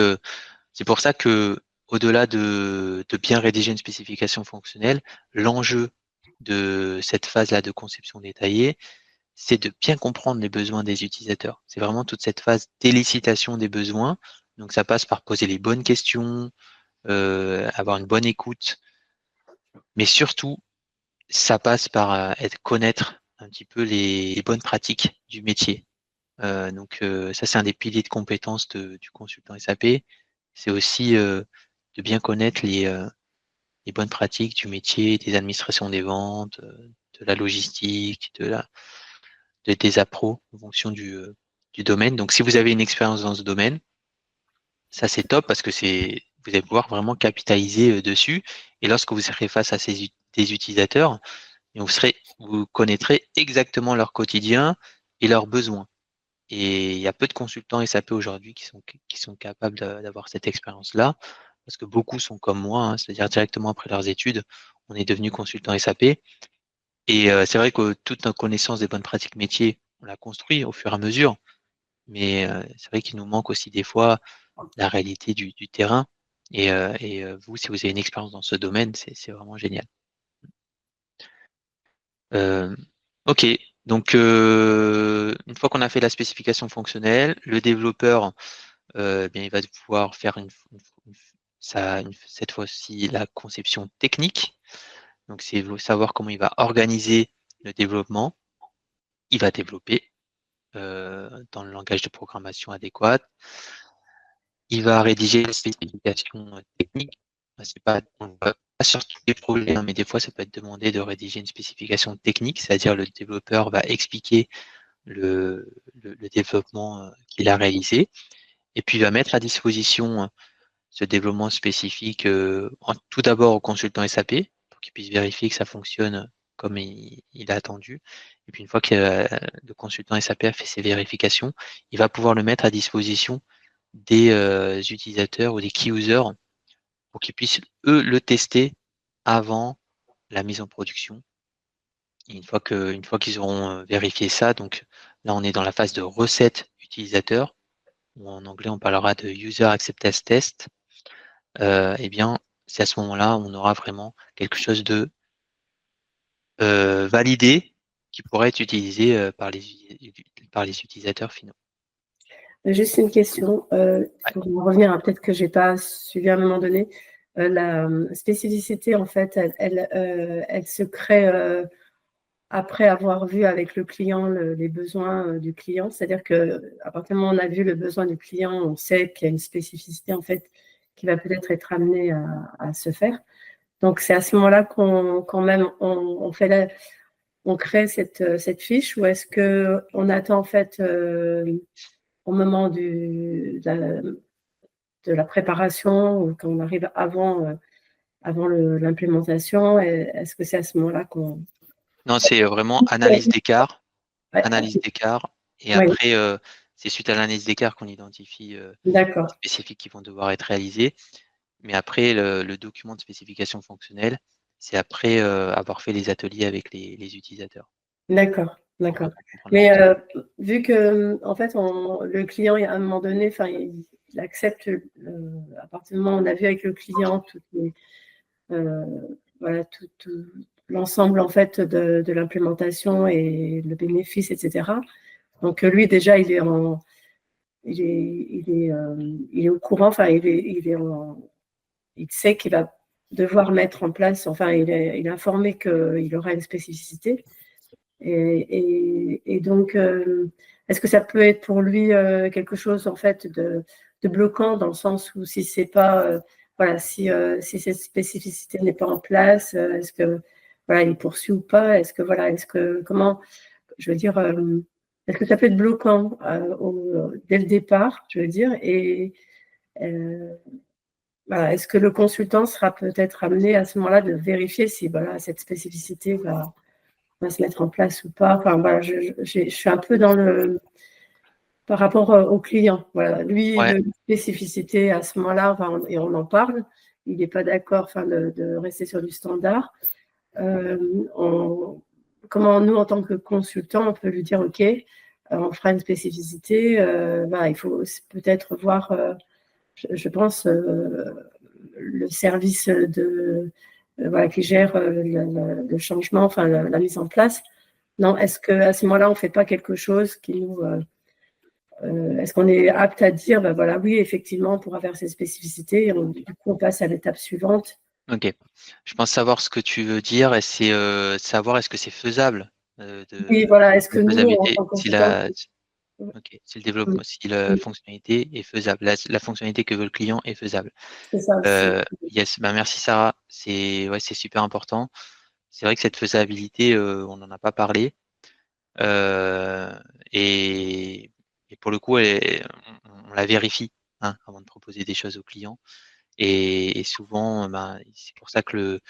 c'est pour ça que, au-delà de bien rédiger une spécification fonctionnelle, l'enjeu de cette phase-là de conception détaillée, c'est de bien comprendre les besoins des utilisateurs. C'est vraiment toute cette phase d'élicitation des besoins. Donc, ça passe par poser les bonnes questions, avoir une bonne écoute, mais surtout, ça passe par connaître un petit peu les bonnes pratiques du métier. Donc ça, c'est un des piliers de compétences du consultant SAP. C'est aussi de bien connaître les bonnes pratiques du métier, des administrations des ventes, de la logistique, des appros en fonction du domaine. Donc si vous avez une expérience dans ce domaine, ça c'est top parce que vous allez pouvoir vraiment capitaliser dessus. Et lorsque vous serez face à des utilisateurs, et vous connaîtrez exactement leur quotidien et leurs besoins. Et il y a peu de consultants SAP aujourd'hui qui sont capables d'avoir cette expérience-là, parce que beaucoup sont comme moi, hein, c'est-à-dire directement après leurs études, on est devenu consultant SAP. Et c'est vrai que toute notre connaissance des bonnes pratiques métiers, on l'a construit au fur et à mesure, mais c'est vrai qu'il nous manque aussi des fois la réalité du terrain. Et vous, si vous avez une expérience dans ce domaine, c'est vraiment génial. Ok, donc une fois qu'on a fait la spécification fonctionnelle, le développeur, bien, il va pouvoir faire cette fois-ci la conception technique. Donc c'est savoir comment il va organiser le développement. Il va développer dans le langage de programmation adéquat. Il va rédiger une spécification technique. C'est pas sur tous les projets, hein, mais des fois ça peut être demandé de rédiger une spécification technique, c'est-à-dire le développeur va expliquer le développement qu'il a réalisé, et puis il va mettre à disposition ce développement spécifique tout d'abord au consultant SAP pour qu'il puisse vérifier que ça fonctionne comme il a attendu. Et puis une fois que le consultant SAP a fait ses vérifications, il va pouvoir le mettre à disposition des utilisateurs ou des key users pour qu'ils puissent, eux, le tester avant la mise en production. Et une fois qu'ils auront vérifié ça, donc là, on est dans la phase de recette utilisateur, ou en anglais, on parlera de User Acceptance Test. Eh bien, c'est à ce moment-là où on aura vraiment quelque chose de validé qui pourrait être utilisé par les utilisateurs finaux. Juste une question, pour revenir à peut-être que je n'ai pas suivi à un moment donné. La spécificité, en fait, elle se crée après avoir vu avec le client les besoins du client. C'est-à-dire qu'à partir du moment où on a vu le besoin du client, on sait qu'il y a une spécificité, en fait, qui va peut-être être amenée à se faire. Donc, c'est à ce moment-là quand même, on crée cette fiche, ou est-ce qu'on attend, en fait, au moment de la préparation, ou quand on arrive avant l'implémentation, est-ce que c'est à ce moment-là qu'on... Non, c'est vraiment analyse d'écart. Ouais. Analyse d'écart. Et Ouais. après, C'est suite à l'analyse d'écart qu'on identifie D'accord. les spécifiques qui vont devoir être réalisés. Mais après, le document de spécification fonctionnelle, c'est après avoir fait les ateliers avec les utilisateurs. D'accord. Pour D'accord. comprendre Mais la vu que en fait, le client, à un moment donné, enfin, il accepte à partir du moment où on a vu avec le client voilà, tout l'ensemble en fait de l'implémentation et le bénéfice, etc. Donc lui déjà, il est au courant, enfin, il sait qu'il va devoir mettre en place, enfin, il est informé qu'il aura une spécificité. Et donc, est-ce que ça peut être pour lui quelque chose en fait de bloquant dans le sens où si c'est pas, voilà, si cette spécificité n'est pas en place, est-ce que voilà, il poursuit ou pas? Est-ce que voilà, comment, je veux dire, est-ce que ça peut être bloquant dès le départ, je veux dire, et voilà, est-ce que le consultant sera peut-être amené à ce moment-là de vérifier si voilà, cette spécificité va se mettre en place ou pas. Enfin, voilà, je suis un peu par rapport au client. Voilà, lui, il Ouais. veut une spécificité à ce moment-là, enfin, et on en parle. Il n'est pas d'accord, enfin, de rester sur du standard. Comment nous, en tant que consultant, on peut lui dire, OK, on fera une spécificité. Voilà, il faut peut-être voir, je pense, le service voilà, qui gère le changement, enfin la mise en place. Non, est-ce qu'à ce moment-là, on ne fait pas quelque chose qui nous. Est-ce qu'on est apte à dire, ben voilà, oui, effectivement, on pourra faire ces spécificités, et du coup, on passe à l'étape suivante. Ok. Je pense savoir ce que tu veux dire, et c'est savoir est-ce que c'est faisable Oui, voilà, est-ce que la nous, en faisabilité, tant que si consultant, le développement, si la fonctionnalité est faisable, la fonctionnalité que veut le client est faisable. c'est ça aussi. Yes, bah merci Sarah, c'est super important. C'est vrai que cette faisabilité, on n'en a pas parlé. Et, pour le coup, on la vérifie hein, avant de proposer des choses aux clients. Et souvent, ben, c'est pour ça que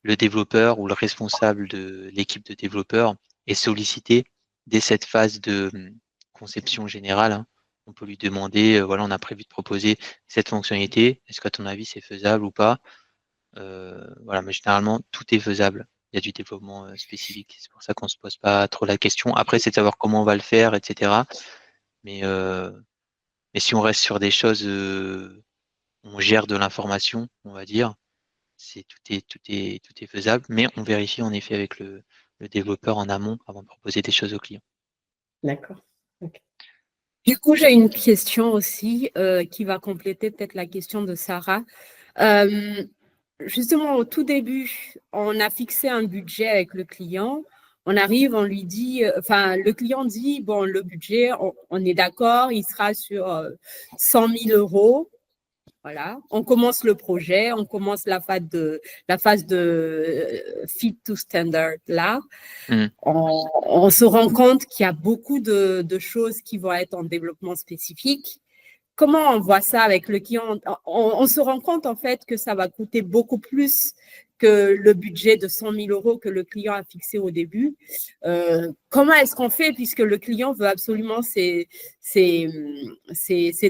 le développeur ou le responsable de l'équipe de développeurs est sollicité dès cette phase de conception générale. Hein. On peut lui demander, voilà, on a prévu de proposer cette fonctionnalité. Est-ce qu'à ton avis, c'est faisable ou pas? Voilà, mais généralement, tout est faisable. Il y a du développement spécifique. C'est pour ça qu'on se pose pas trop la question. Après, c'est de savoir comment on va le faire, etc. Mais, si on reste sur des choses, on gère de l'information, on va dire, tout est faisable, mais on vérifie en effet avec le développeur en amont avant de proposer des choses aux clients. D'accord. Okay. Du coup, j'ai une question aussi qui va compléter peut-être la question de Sarah. Justement, au tout début, on a fixé un budget avec le client. On arrive, on lui dit, enfin, le client dit, bon, le budget, on est d'accord, il sera sur 100 000 euros. Voilà, on commence le projet, on commence la phase de fit to standard là. On se rend compte qu'il y a beaucoup de choses qui vont être en développement spécifique. Comment on voit ça avec le client? On se rend compte en fait que ça va coûter beaucoup plus que le budget de 100 000 euros que le client a fixé au début. Comment est-ce qu'on fait puisque le client veut absolument ces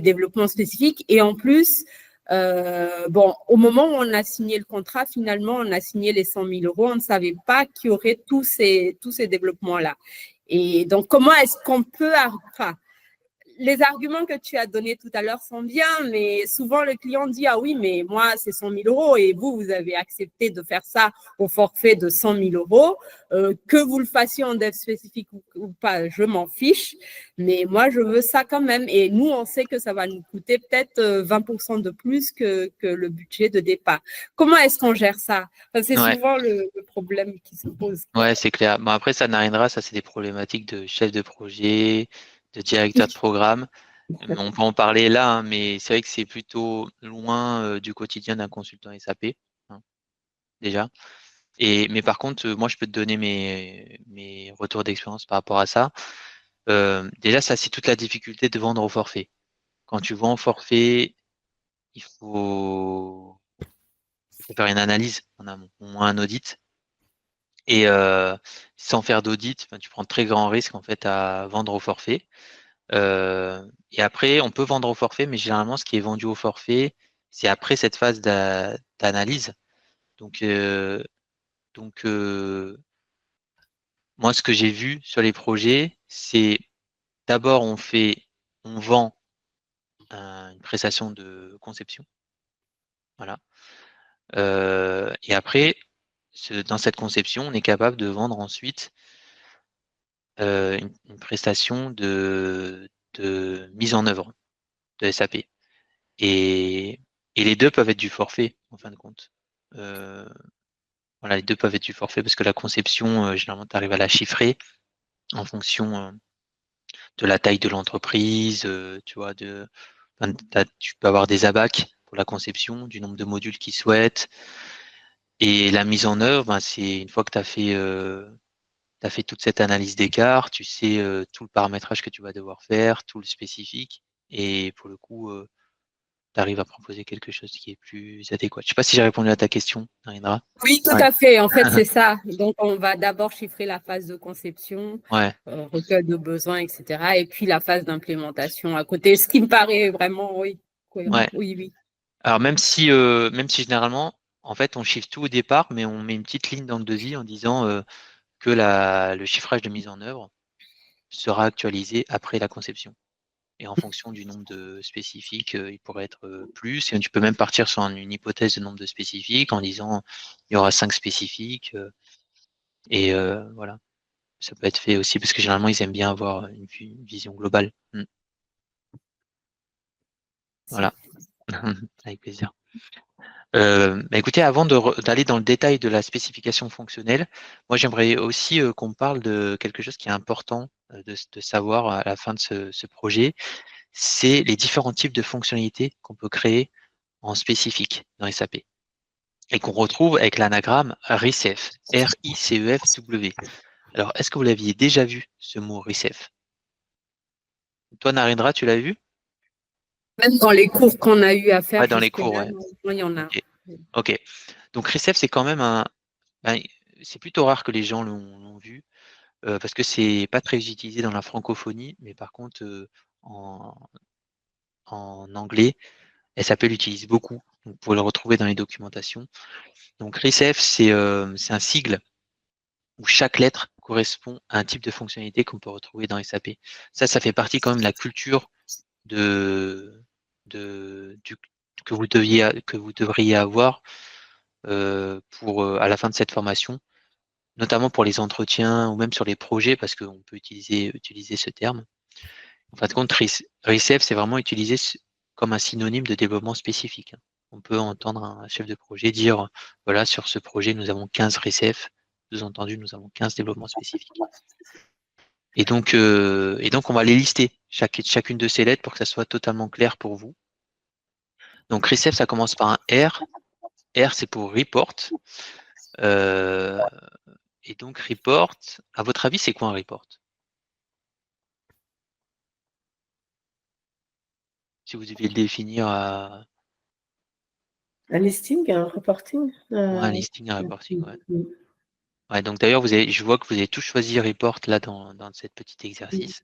développements spécifiques et en plus, bon, au moment où on a signé le contrat, finalement, on a signé les 100 000 euros, on ne savait pas qu'il y aurait tous ces développements-là. Et donc, comment est-ce qu'on peut, enfin, les arguments que tu as donnés tout à l'heure sont bien, mais souvent le client dit ah oui, mais moi c'est 100 000 euros et vous avez accepté de faire ça au forfait de 100 000 euros. Que vous le fassiez en dev spécifique ou pas, je m'en fiche, mais moi je veux ça quand même. Et nous, on sait que ça va nous coûter peut-être 20% de plus que le budget de départ. Comment est-ce qu'on gère ça? Enfin, c'est souvent le problème qui se pose. Ouais, c'est clair. Bon, après, ça n'arrivera, ça c'est des problématiques de chef de projet, de directeur de programme. On peut en parler là, hein, mais c'est vrai que c'est plutôt loin du quotidien d'un consultant SAP, hein, déjà. Mais par contre, moi, je peux te donner mes retours d'expérience par rapport à ça. Déjà, ça, c'est toute la difficulté de vendre au forfait. Quand tu vends au forfait, il faut faire une analyse en amont, au moins un audit. Et sans faire d'audit, tu prends de très grands risques en fait à vendre au forfait. Et après, on peut vendre au forfait, mais généralement, ce qui est vendu au forfait, c'est après cette phase d'analyse. Donc, moi, ce que j'ai vu sur les projets, c'est d'abord on vend une prestation de conception, voilà. Et après, dans cette conception, on est capable de vendre ensuite une prestation de mise en œuvre de SAP. Et les deux peuvent être du forfait, en fin de compte. Voilà, les deux peuvent être du forfait parce que la conception, généralement, tu arrives à la chiffrer en fonction de la taille de l'entreprise, tu vois, tu peux avoir des ABAC pour la conception, du nombre de modules qu'ils souhaitent. Et la mise en œuvre, ben, c'est une fois que tu as fait toute cette analyse d'écart, tu sais tout le paramétrage que tu vas devoir faire, tout le spécifique. Et pour le coup, tu arrives à proposer quelque chose qui est plus adéquat. Je ne sais pas si j'ai répondu à ta question, Narendra. Oui, tout à fait. En fait, c'est ça. Donc, on va d'abord chiffrer la phase de conception, Ouais. recueil de besoins, etc. Et puis la phase d'implémentation à côté, ce qui me paraît vraiment, oui, cohérent. Ouais. Oui, oui. Alors, même si généralement, en fait, on chiffre tout au départ, mais on met une petite ligne dans le devis en disant que le chiffrage de mise en œuvre sera actualisé après la conception. Et en fonction du nombre de spécifiques, il pourrait être plus. Et tu peux même partir sur une hypothèse de nombre de spécifiques en disant il y aura 5 spécifiques. Et voilà. Ça peut être fait aussi parce que généralement, ils aiment bien avoir une vision globale. Voilà. Avec plaisir. Écoutez, avant d'aller dans le détail de la spécification fonctionnelle, moi j'aimerais aussi qu'on parle de quelque chose qui est important de savoir à la fin de ce projet, c'est les différents types de fonctionnalités qu'on peut créer en spécifique dans SAP et qu'on retrouve avec l'anagramme RICEF, R-I-C-E-F-W. Alors, est-ce que vous l'aviez déjà vu, ce mot RICEF? Toi, Narendra, tu l'as vu? Même dans les cours qu'on a eu à faire Ouais, dans les cours, jusque-là, ouais. il y en a. Ok. Ok. Donc, RICEF, c'est quand même ben, c'est plutôt rare que les gens l'ont vu parce que c'est pas très utilisé dans la francophonie, mais par contre, en, en anglais, SAP l'utilise beaucoup. Donc, vous pouvez le retrouver dans les documentations. Donc, RICEF, c'est un sigle où chaque lettre correspond à un type de fonctionnalité qu'on peut retrouver dans SAP. Ça fait partie quand même de la culture de, que vous devriez avoir à la fin de cette formation, notamment pour les entretiens ou même sur les projets, parce qu'on peut utiliser ce terme. En fin de compte, RECEF, c'est vraiment utilisé comme un synonyme de développement spécifique. On peut entendre un chef de projet dire, voilà, sur ce projet, nous avons 15 RECEF. Sous-entendu, nous avons 15 développements spécifiques. Et donc, on va les lister, chacune de ces lettres pour que ça soit totalement clair pour vous. Donc, RECEF, ça commence par un R. R, c'est pour report. Et donc, report, à votre avis, c'est quoi un report? Si vous deviez le définir à... Un listing, un reporting. Ouais, un listing, un reporting, ouais. Ouais, donc d'ailleurs, je vois que vous avez tous choisi report là dans cette petit exercice.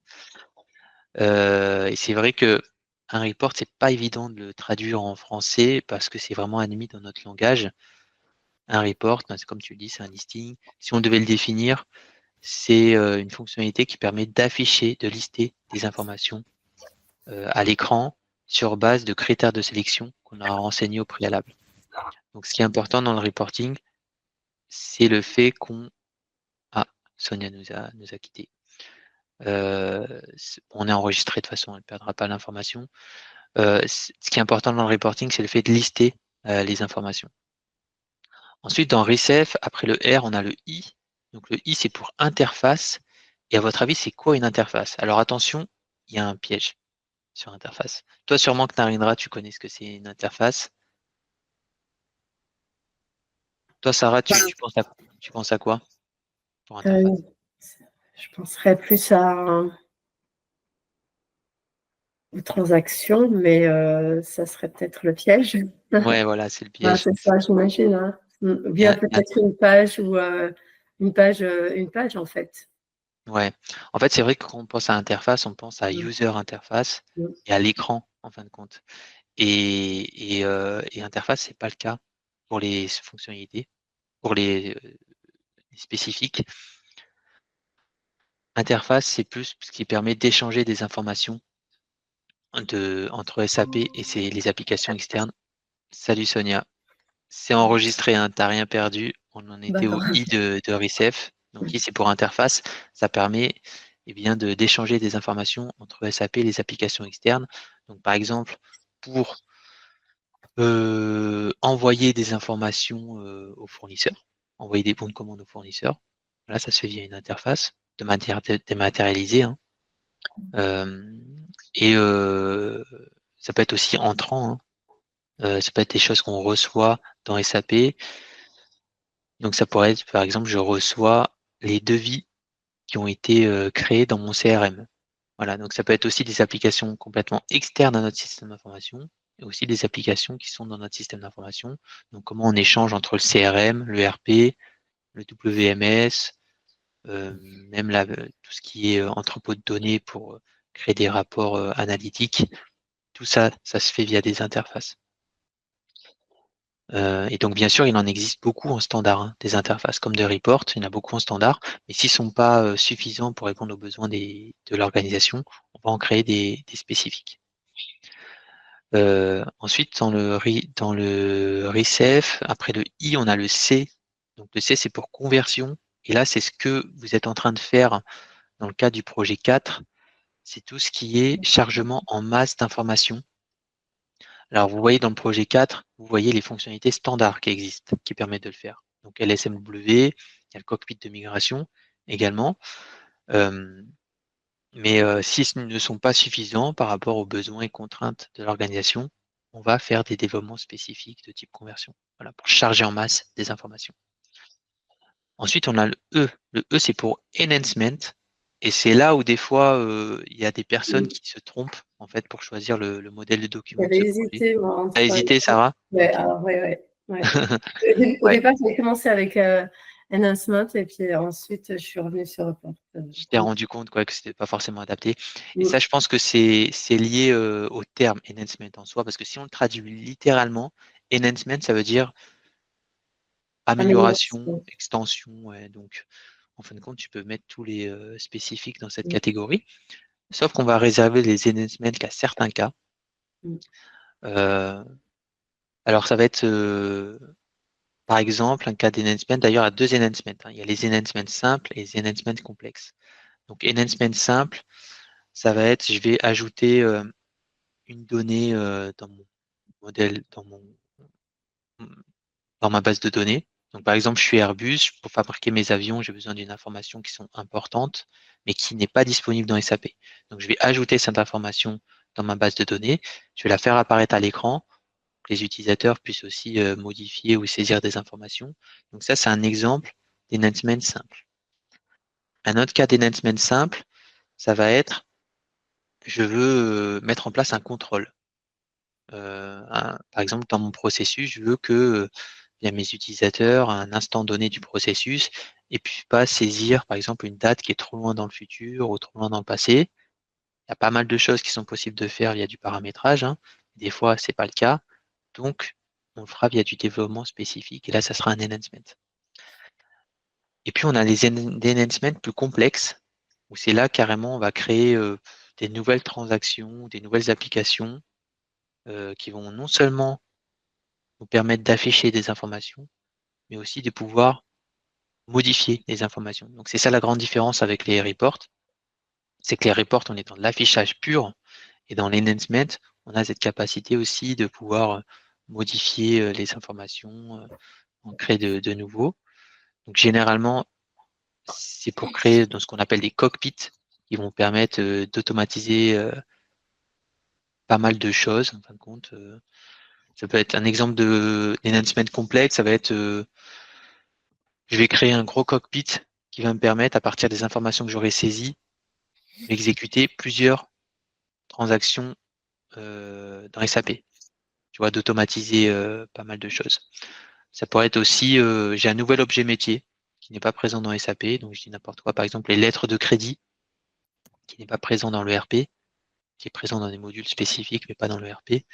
Et c'est vrai que un report, c'est pas évident de le traduire en français parce que c'est vraiment admis dans notre langage. Un report, ben, c'est comme tu le dis, c'est un listing. Si on devait le définir, c'est une fonctionnalité qui permet d'afficher, de lister des informations à l'écran sur base de critères de sélection qu'on a renseignés au préalable. Donc, ce qui est important dans le reporting, c'est le fait qu'on... Ah, Sonia nous a quittés. On est enregistré de toute façon, elle ne perdra pas l'information. Ce qui est important dans le reporting, c'est le fait de lister les informations. Ensuite, dans RECEF, après le R, on a le I. Donc le I, c'est pour interface. Et à votre avis, c'est quoi une interface? Alors attention, il y a un piège sur interface. Toi, sûrement que Narendra, tu connais ce que c'est une interface. Toi, Sarah, tu penses à quoi pour interface? Je penserais plus aux transactions, mais ça serait peut-être le piège. Ouais, voilà, c'est le piège. C'est ça, j'imagine. Hein. Bien peut-être une page ou une page en fait. Ouais. En fait, c'est vrai que quand on pense à interface, on pense à user interface et à l'écran, en fin de compte. Et interface, c'est pas le cas pour les fonctionnalités, pour les spécifiques. Interface, c'est plus ce qui permet d'échanger des informations entre SAP et les applications externes. Salut Sonia. C'est enregistré, hein, t'as rien perdu. On en était au D'accord. I de RECEF. Donc I, c'est pour interface. Ça permet bien d'échanger des informations entre SAP et les applications externes. Donc par exemple, pour envoyer des informations aux fournisseurs, envoyer des bons de commande aux fournisseurs. Là, ça se fait via une interface de manière dématérialisée. Hein. Et ça peut être aussi entrant. Hein. Ça peut être des choses qu'on reçoit dans SAP. Donc ça pourrait être, par exemple, je reçois les devis qui ont été créés dans mon CRM. Voilà, donc ça peut être aussi des applications complètement externes à notre système d'information et aussi des applications qui sont dans notre système d'information. Donc comment on échange entre le CRM, le RP, le WMS, même tout ce qui est entrepôt de données pour créer des rapports analytiques. Tout ça, ça se fait via des interfaces. Et donc, bien sûr, il en existe beaucoup en standard, hein, des interfaces comme de report, il y en a beaucoup en standard, mais s'ils ne sont pas suffisants pour répondre aux besoins de l'organisation, on va en créer des spécifiques. Ensuite, dans le RECEF, après le I, on a le C. Donc, le C, c'est pour conversion. Et là, c'est ce que vous êtes en train de faire dans le cadre du projet 4. C'est tout ce qui est chargement en masse d'informations. Alors, vous voyez dans le projet 4, vous voyez les fonctionnalités standards qui existent, qui permettent de le faire. Donc, LSMW, il y a le cockpit de migration également. Mais si ce ne sont pas suffisants par rapport aux besoins et contraintes de l'organisation, on va faire des développements spécifiques de type conversion, voilà, pour charger en masse des informations. Ensuite, on a le E. Le E, c'est pour enhancement. Et c'est là où des fois, il y a des personnes qui se trompent en fait pour choisir le modèle de document de J'avais ce projet. hésité, moi, T'as entre. hésité, Sarah? Ouais, Ok. alors, ouais. Au Ouais. départ, j'ai commencé avec Enhancement et puis ensuite, je suis revenue sur Report. Tu t'es rendu compte quoi, que c'était pas forcément adapté. Et Mm. ça, je pense que c'est lié au terme enhancement en soi, parce que si on le traduit littéralement, enhancement, ça veut dire amélioration, Amélioration. extension. Ouais, donc, en fin de compte, tu peux mettre tous les spécifiques dans cette Mm. catégorie. Sauf qu'on va réserver les enhancements qu'à certains cas. Mm. Alors, ça va être, par exemple, un cas d'enhancement. D'ailleurs, il y a deux enhancements. Hein. Il y a les enhancements simples et les enhancements complexes. Donc, enhancement simple, ça va être, je vais ajouter une donnée dans mon modèle, dans ma base de données. Donc, par exemple, je suis Airbus. Pour fabriquer mes avions, j'ai besoin d'une information qui sont importantes, mais qui n'est pas disponible dans SAP. Donc, je vais ajouter cette information dans ma base de données. Je vais la faire apparaître à l'écran pour que les utilisateurs puissent aussi modifier ou saisir des informations. Donc, ça, c'est un exemple d'enhancement simple. Un autre cas d'enhancement simple, ça va être, je veux mettre en place un contrôle. Par exemple, dans mon processus, je veux que mes utilisateurs, à un instant donné du processus, et puis pas saisir, par exemple, une date qui est trop loin dans le futur ou trop loin dans le passé. Il y a pas mal de choses qui sont possibles de faire via du paramétrage. Hein. Des fois, c'est pas le cas. Donc, on le fera via du développement spécifique. Et là, ça sera un enhancement. Et puis, on a des enhancements plus complexes, où c'est là, carrément, on va créer des nouvelles transactions, des nouvelles applications qui vont non seulement nous permettre d'afficher des informations, mais aussi de pouvoir modifier les informations. Donc c'est ça la grande différence avec les reports, c'est que les reports, on est dans de l'affichage pur, et dans l'enhancement, on a cette capacité aussi de pouvoir modifier les informations, en créer de nouveaux. Donc généralement, c'est pour créer dans ce qu'on appelle des cockpits qui vont permettre d'automatiser pas mal de choses. En fin de compte, ça peut être un exemple d'enhancement complexe, ça va être je vais créer un gros cockpit qui va me permettre, à partir des informations que j'aurai saisies, d'exécuter plusieurs transactions dans SAP. Tu vois, d'automatiser pas mal de choses. Ça pourrait être aussi, j'ai un nouvel objet métier qui n'est pas présent dans SAP. Donc, je dis n'importe quoi. Par exemple, les lettres de crédit, qui n'est pas présent dans l'ERP, qui est présent dans des modules spécifiques, mais pas dans l'ERP.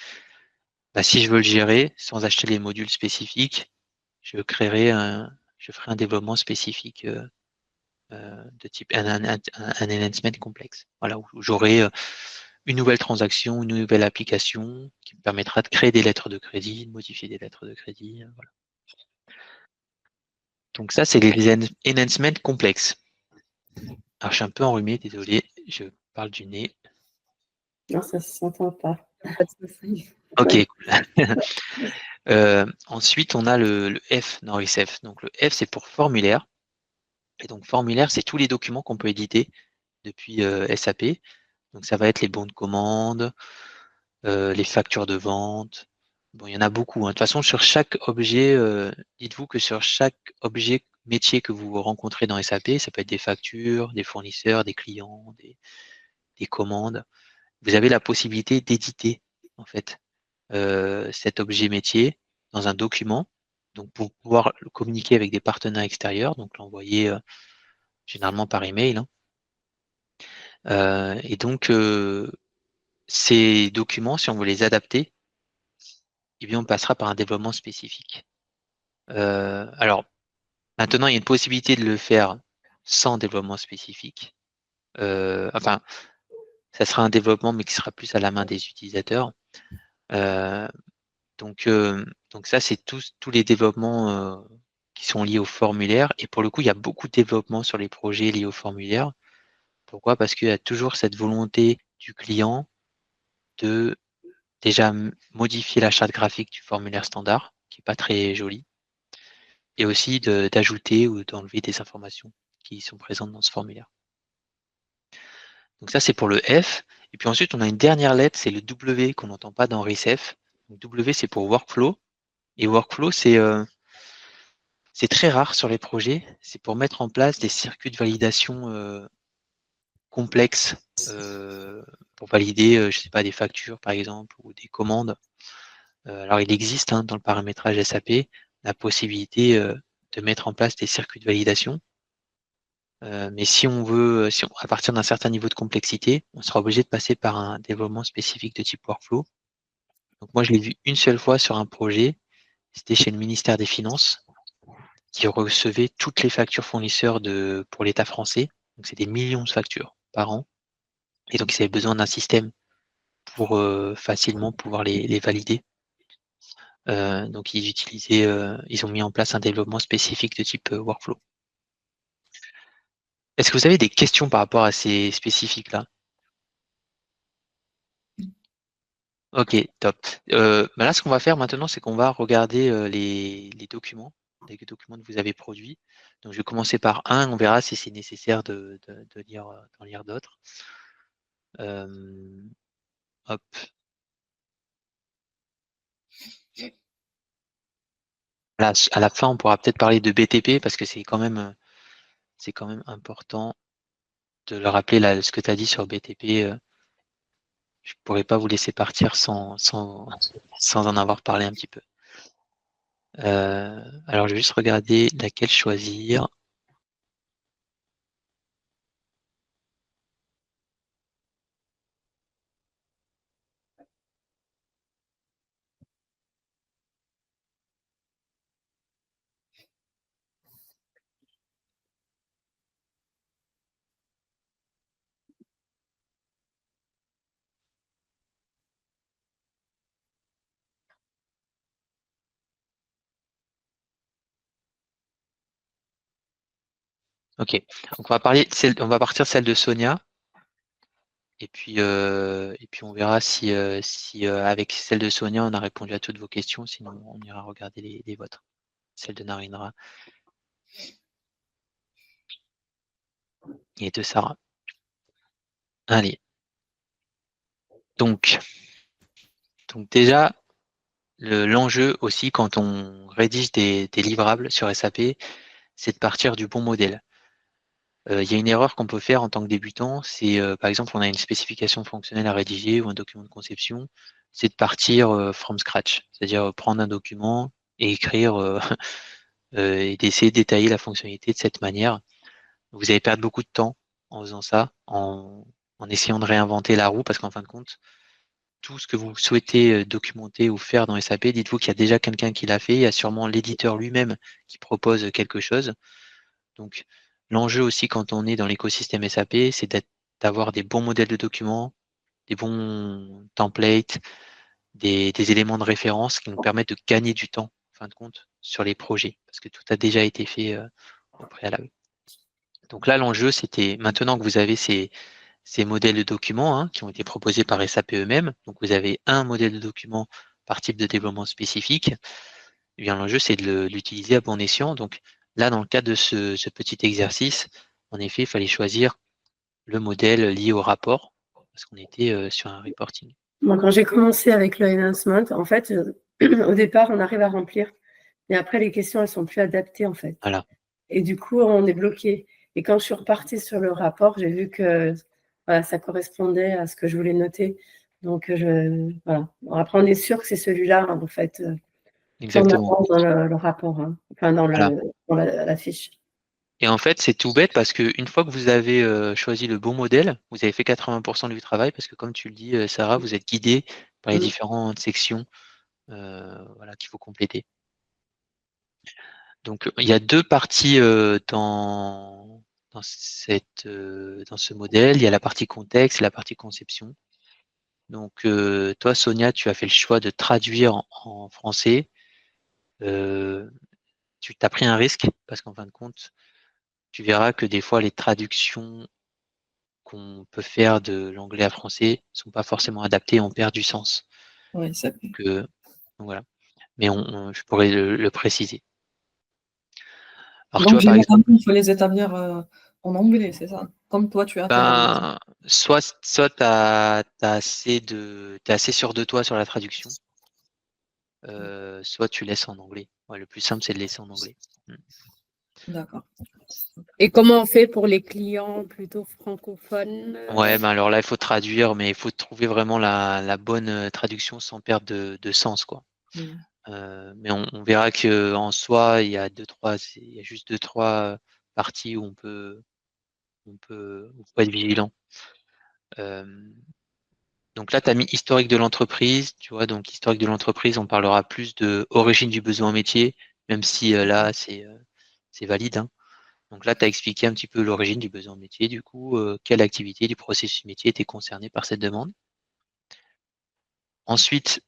Bah, si je veux le gérer sans acheter les modules spécifiques, je ferai un développement spécifique de type un enhancement complexe. Voilà, où j'aurai une nouvelle transaction, une nouvelle application qui me permettra de créer des lettres de crédit, de modifier des lettres de crédit. Voilà. Donc ça, c'est les enhancements complexes. Alors, je suis un peu enrhumé, désolé, je parle du nez. Non, ça ne s'entend pas. Ok, cool. Ensuite, on a le F dans RICEF. Donc, le F, c'est pour formulaire. Et donc, formulaire, c'est tous les documents qu'on peut éditer depuis SAP. Donc, ça va être les bons de commande, les factures de vente. Bon, il y en a beaucoup. Hein. De toute façon, sur chaque objet, dites-vous que sur chaque objet métier que vous rencontrez dans SAP, ça peut être des factures, des fournisseurs, des clients, des commandes. Vous avez la possibilité d'éditer, en fait, cet objet métier dans un document. Donc, pour pouvoir le communiquer avec des partenaires extérieurs, donc l'envoyer généralement par email. Hein. Et donc, ces documents, si on veut les adapter, eh bien, on passera par un développement spécifique. Alors, maintenant, il y a une possibilité de le faire sans développement spécifique. Enfin, ça sera un développement, mais qui sera plus à la main des utilisateurs. Donc ça, c'est tous les développements qui sont liés au formulaire. Et pour le coup, il y a beaucoup de développement sur les projets liés au formulaire. Pourquoi? Parce qu'il y a toujours cette volonté du client de déjà modifier la charte graphique du formulaire standard, qui n'est pas très jolie, et aussi d'ajouter ou d'enlever des informations qui sont présentes dans ce formulaire. Donc ça, c'est pour le F. Et puis ensuite, on a une dernière lettre, c'est le W qu'on n'entend pas dans RICEF. Donc W, c'est pour workflow. Et workflow, c'est très rare sur les projets. C'est pour mettre en place des circuits de validation complexes pour valider, je ne sais pas, des factures, par exemple, ou des commandes. Alors, il existe dans le paramétrage SAP la possibilité de mettre en place des circuits de validation. Mais si on veut, à partir d'un certain niveau de complexité, on sera obligé de passer par un développement spécifique de type workflow. Donc moi, je l'ai vu une seule fois sur un projet. C'était chez le ministère des Finances, qui recevait toutes les factures fournisseurs pour l'État français. Donc c'est des millions de factures par an. Et donc ils avaient besoin d'un système pour facilement pouvoir les valider. Donc ils ont mis en place un développement spécifique de type workflow. Est-ce que vous avez des questions par rapport à ces spécifiques-là? Ok, top. Là, ce qu'on va faire maintenant, c'est qu'on va regarder les documents que vous avez produits. Donc, je vais commencer par un. On verra si c'est nécessaire d'en lire d'autres. Hop. À la fin, on pourra peut-être parler de BTP parce que c'est quand même important de le rappeler là, ce que tu as dit sur BTP. Je ne pourrais pas vous laisser partir sans en avoir parlé un petit peu. Alors, je vais juste regarder laquelle choisir. Ok, donc on va partir de celle de Sonia, et puis on verra si avec celle de Sonia on a répondu à toutes vos questions, sinon on ira regarder les vôtres. Celle de Narendra et de Sarah. Allez. Donc déjà, l'enjeu aussi quand on rédige des livrables sur SAP, c'est de partir du bon modèle. Il y a une erreur qu'on peut faire en tant que débutant, c'est par exemple on a une spécification fonctionnelle à rédiger ou un document de conception, c'est de partir from scratch, c'est-à-dire prendre un document et écrire et d'essayer de détailler la fonctionnalité de cette manière. Vous allez perdre beaucoup de temps en faisant ça, en essayant de réinventer la roue, parce qu'en fin de compte, tout ce que vous souhaitez documenter ou faire dans SAP, dites-vous qu'il y a déjà quelqu'un qui l'a fait, il y a sûrement l'éditeur lui-même qui propose quelque chose. Donc, l'enjeu aussi quand on est dans l'écosystème SAP, c'est d'avoir des bons modèles de documents, des bons templates, des éléments de référence qui nous permettent de gagner du temps, en fin de compte, sur les projets, parce que tout a déjà été fait au préalable. Donc là, l'enjeu, c'était, maintenant que vous avez ces modèles de documents qui ont été proposés par SAP eux-mêmes, donc vous avez un modèle de document par type de développement spécifique, eh bien l'enjeu, c'est de l'utiliser à bon escient. Donc là, dans le cadre de ce petit exercice, en effet, il fallait choisir le modèle lié au rapport, parce qu'on était sur un reporting. Moi, quand j'ai commencé avec le enhancement, en fait, au départ, on arrive à remplir, mais après, les questions, elles sont plus adaptées, en fait. Voilà. Et du coup, on est bloqué. Et quand je suis repartie sur le rapport, j'ai vu que voilà, ça correspondait à ce que je voulais noter. Donc, voilà. Bon, après, on est sûr que c'est celui-là, en fait, Exactement. dans le rapport, enfin, dans la fiche. Et en fait, c'est tout bête parce qu'une fois que vous avez choisi le bon modèle, vous avez fait 80% du travail parce que comme tu le dis, Sarah, vous êtes guidé par les différentes sections voilà, qu'il faut compléter. Donc, il y a deux parties dans ce modèle. Il y a la partie contexte et la partie conception. Donc, toi, Sonia, tu as fait le choix de traduire en français. Tu t'as pris un risque parce qu'en fin de compte, tu verras que des fois, les traductions qu'on peut faire de l'anglais à français ne sont pas forcément adaptées, on perd du sens. Oui, c'est vrai. Donc, voilà. Mais je pourrais le préciser. Alors, Donc, tu vois, par exemple, généralement, il faut les établir en anglais, c'est ça? Comme toi, tu as fait dans le... soit t'es assez sûr de toi sur la traduction, soit tu laisses en anglais. Ouais, le plus simple, c'est de laisser en anglais. D'accord. Et comment on fait pour les clients plutôt francophones? Ouais, alors là, il faut traduire, mais il faut trouver vraiment la bonne traduction sans perdre de sens, quoi. Mais on verra que en soi, il y a juste deux, trois parties où on peut être vigilant. Donc là, tu as mis historique de l'entreprise, tu vois, donc historique de l'entreprise, on parlera plus de origine du besoin métier, même si là, c'est valide. Donc là, tu as expliqué un petit peu l'origine du besoin métier, du coup, quelle activité du processus métier était concernée par cette demande. Ensuite,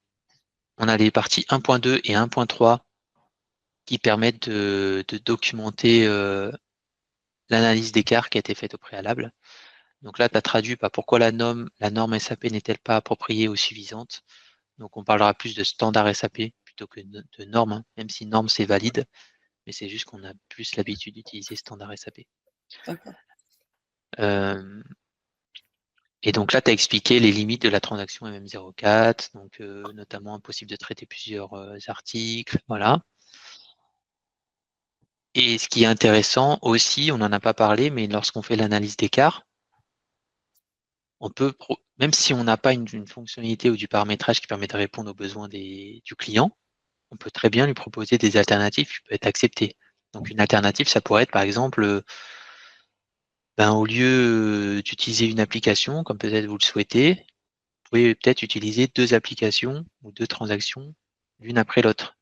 on a les parties 1.2 et 1.3 qui permettent de documenter l'analyse d'écart qui a été faite au préalable. Donc là, tu as traduit pourquoi la norme SAP n'est-elle pas appropriée ou suffisante. Donc on parlera plus de standard SAP plutôt que de normes, même si norme c'est valide, mais c'est juste qu'on a plus l'habitude d'utiliser standard SAP. D'accord. Et donc là, tu as expliqué les limites de la transaction MM04, donc notamment impossible de traiter plusieurs articles, voilà. Et ce qui est intéressant aussi, on n'en a pas parlé, mais lorsqu'on fait l'analyse d'écart, on peut, même si on n'a pas une fonctionnalité ou du paramétrage qui permet de répondre aux besoins du client, on peut très bien lui proposer des alternatives qui peuvent être acceptées. Donc une alternative, ça pourrait être par exemple, au lieu d'utiliser une application, comme peut-être vous le souhaitez, vous pouvez peut-être utiliser deux applications ou deux transactions l'une après l'autre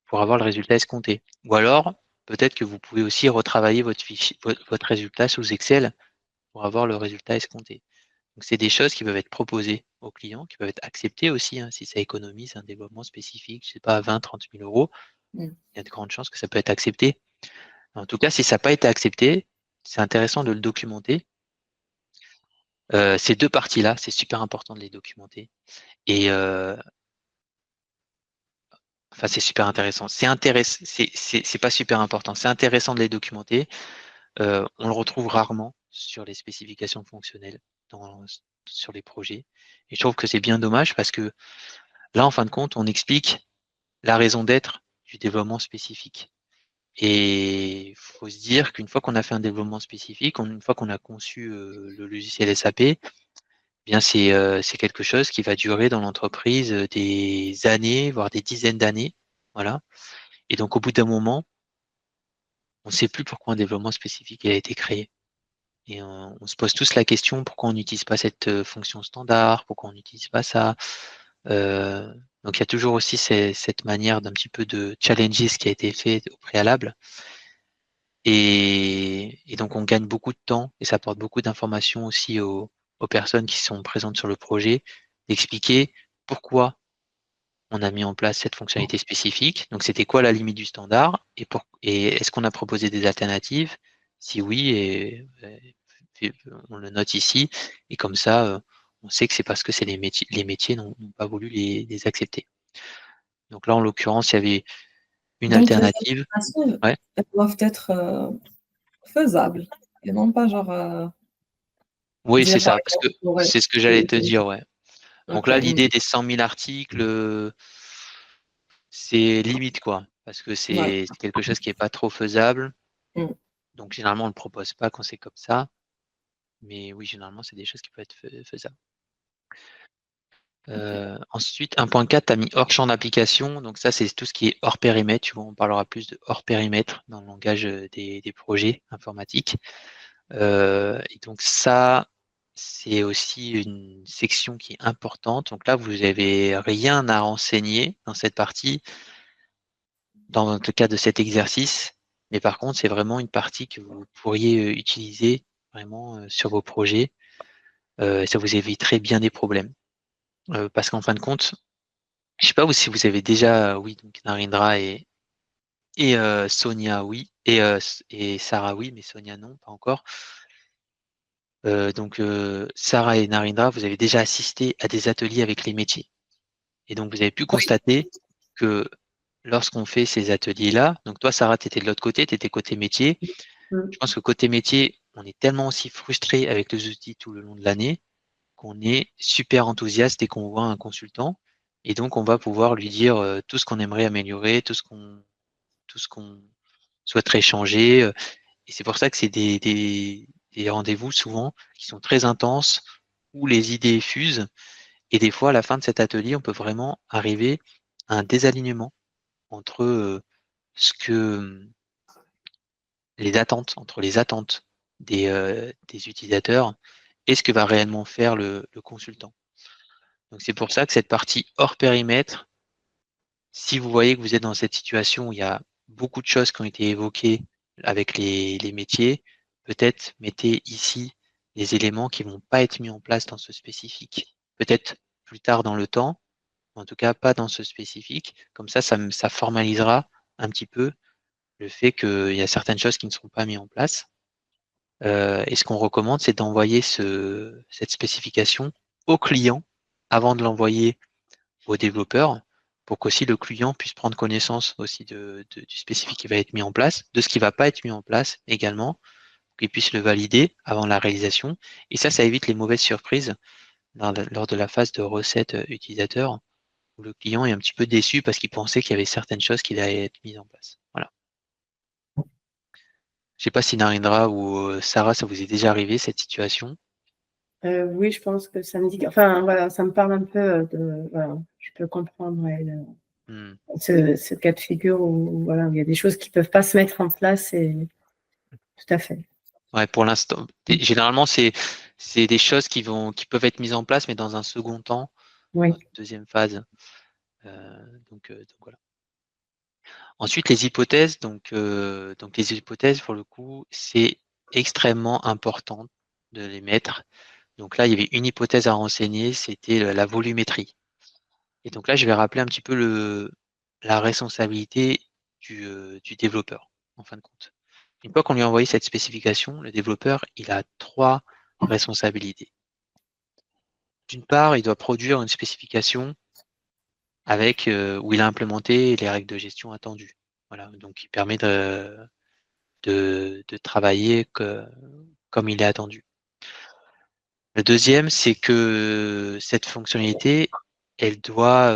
pour avoir le résultat escompté. Ou alors, peut-être que vous pouvez aussi retravailler votre résultat sous Excel pour avoir le résultat escompté. Donc, c'est des choses qui peuvent être proposées aux clients, qui peuvent être acceptées aussi, si ça économise un développement spécifique, je ne sais pas, 20, 30 000 euros, il y a de grandes chances que ça peut être accepté. En tout cas, si ça n'a pas été accepté, c'est intéressant de le documenter. Ces deux parties-là, c'est super important de les documenter. Et enfin, c'est super intéressant. C'est pas super important. C'est intéressant de les documenter. On le retrouve rarement sur les spécifications fonctionnelles sur les projets. Et je trouve que c'est bien dommage parce que là, en fin de compte, on explique la raison d'être du développement spécifique. Et il faut se dire qu'une fois qu'on a fait un développement spécifique, une fois qu'on a conçu le logiciel SAP, eh bien c'est quelque chose qui va durer dans l'entreprise des années, voire des dizaines d'années. Voilà. Et donc au bout d'un moment, on ne sait plus pourquoi un développement spécifique a été créé. Et on se pose tous la question pourquoi on n'utilise pas cette fonction standard, pourquoi on n'utilise pas ça. Donc il y a toujours aussi cette manière d'un petit peu de challenger ce qui a été fait au préalable. Et donc on gagne beaucoup de temps et ça apporte beaucoup d'informations aussi aux personnes qui sont présentes sur le projet, d'expliquer pourquoi on a mis en place cette fonctionnalité spécifique. Donc c'était quoi la limite du standard et est-ce qu'on a proposé des alternatives? Si oui, on le note ici. Et comme ça, on sait que c'est parce que c'est les métiers n'ont pas voulu les accepter. Donc là, en l'occurrence, il y avait une Donc, les alternative. alternatives, Ouais. elles doivent être faisables et non pas genre Oui, c'est dire par ça, parce que exemple, ouais, c'est ce que j'allais te dire, ouais. Donc ok, là, l'idée des 100 000 articles, c'est limite, quoi, parce que ouais. c'est quelque chose qui n'est pas trop faisable. Mm. Donc généralement, on ne le propose pas quand c'est comme ça. Mais oui, généralement, c'est des choses qui peuvent être faisables. Ensuite, 1.4, tu as mis hors champ d'application. Donc ça, c'est tout ce qui est hors périmètre. Tu vois, on parlera plus de hors périmètre dans le langage des projets informatiques. Et donc ça, c'est aussi une section qui est importante. Donc là, vous n'avez rien à renseigner dans cette partie, dans le cas de cet exercice. Mais par contre, c'est vraiment une partie que vous pourriez utiliser vraiment sur vos projets. Ça vous éviterait bien des problèmes. Parce qu'en fin de compte, je sais pas si vous avez déjà, oui, donc Narendra et Sonia, oui, et Sarah, oui, mais Sonia, non, pas encore. Donc Sarah et Narendra, vous avez déjà assisté à des ateliers avec les métiers. Et donc vous avez pu constater que lorsqu'on fait ces ateliers-là, donc toi Sarah, tu étais de l'autre côté, tu étais côté métier. Mm. Je pense que côté métier, on est tellement aussi frustré avec les outils tout le long de l'année qu'on est super enthousiaste dès qu'on voit un consultant. Et donc, on va pouvoir lui dire tout ce qu'on aimerait améliorer, tout ce qu'on souhaiterait changer. Et c'est pour ça que c'est des rendez-vous souvent qui sont très intenses, où les idées fusent. Et des fois, à la fin de cet atelier, on peut vraiment arriver à un désalignement entre ce que entre les attentes des utilisateurs et ce que va réellement faire le consultant. Donc c'est pour ça que cette partie hors périmètre, si vous voyez que vous êtes dans cette situation où il y a beaucoup de choses qui ont été évoquées avec les métiers, peut-être mettez ici les éléments qui ne vont pas être mis en place dans ce spécifique. Peut-être plus tard dans le temps, en tout cas pas dans ce spécifique. Comme ça formalisera un petit peu le fait qu'il y a certaines choses qui ne seront pas mises en place. Et ce qu'on recommande, c'est d'envoyer cette spécification au client avant de l'envoyer aux développeurs pour qu'aussi le client puisse prendre connaissance aussi du spécifique qui va être mis en place, de ce qui ne va pas être mis en place également, pour qu'il puisse le valider avant la réalisation. Et ça évite les mauvaises surprises lors de la phase de recette utilisateur, où le client est un petit peu déçu parce qu'il pensait qu'il y avait certaines choses qui allaient être mises en place. Voilà. Je ne sais pas si Narendra ou Sarah, ça vous est déjà arrivé, cette situation. Oui, je pense que ça me dit. Enfin, voilà, ça me parle un peu Voilà, je peux comprendre ce cas de figure où voilà, il y a des choses qui ne peuvent pas se mettre en place. Et tout à fait. Ouais, pour l'instant, généralement, c'est des choses qui peuvent être mises en place, mais dans un second temps, Oui. dans une deuxième phase. Donc voilà. Ensuite, les hypothèses. Donc les hypothèses, pour le coup, c'est extrêmement important de les mettre. Donc là, il y avait une hypothèse à renseigner, c'était la volumétrie. Et donc là, je vais rappeler un petit peu la responsabilité du développeur, en fin de compte. Une fois qu'on lui a envoyé cette spécification, le développeur, il a 3 responsabilités. D'une part, il doit produire une spécification avec où il a implémenté les règles de gestion attendues. Voilà, donc qui permet de travailler comme il est attendu. Le deuxième, c'est que cette fonctionnalité, elle doit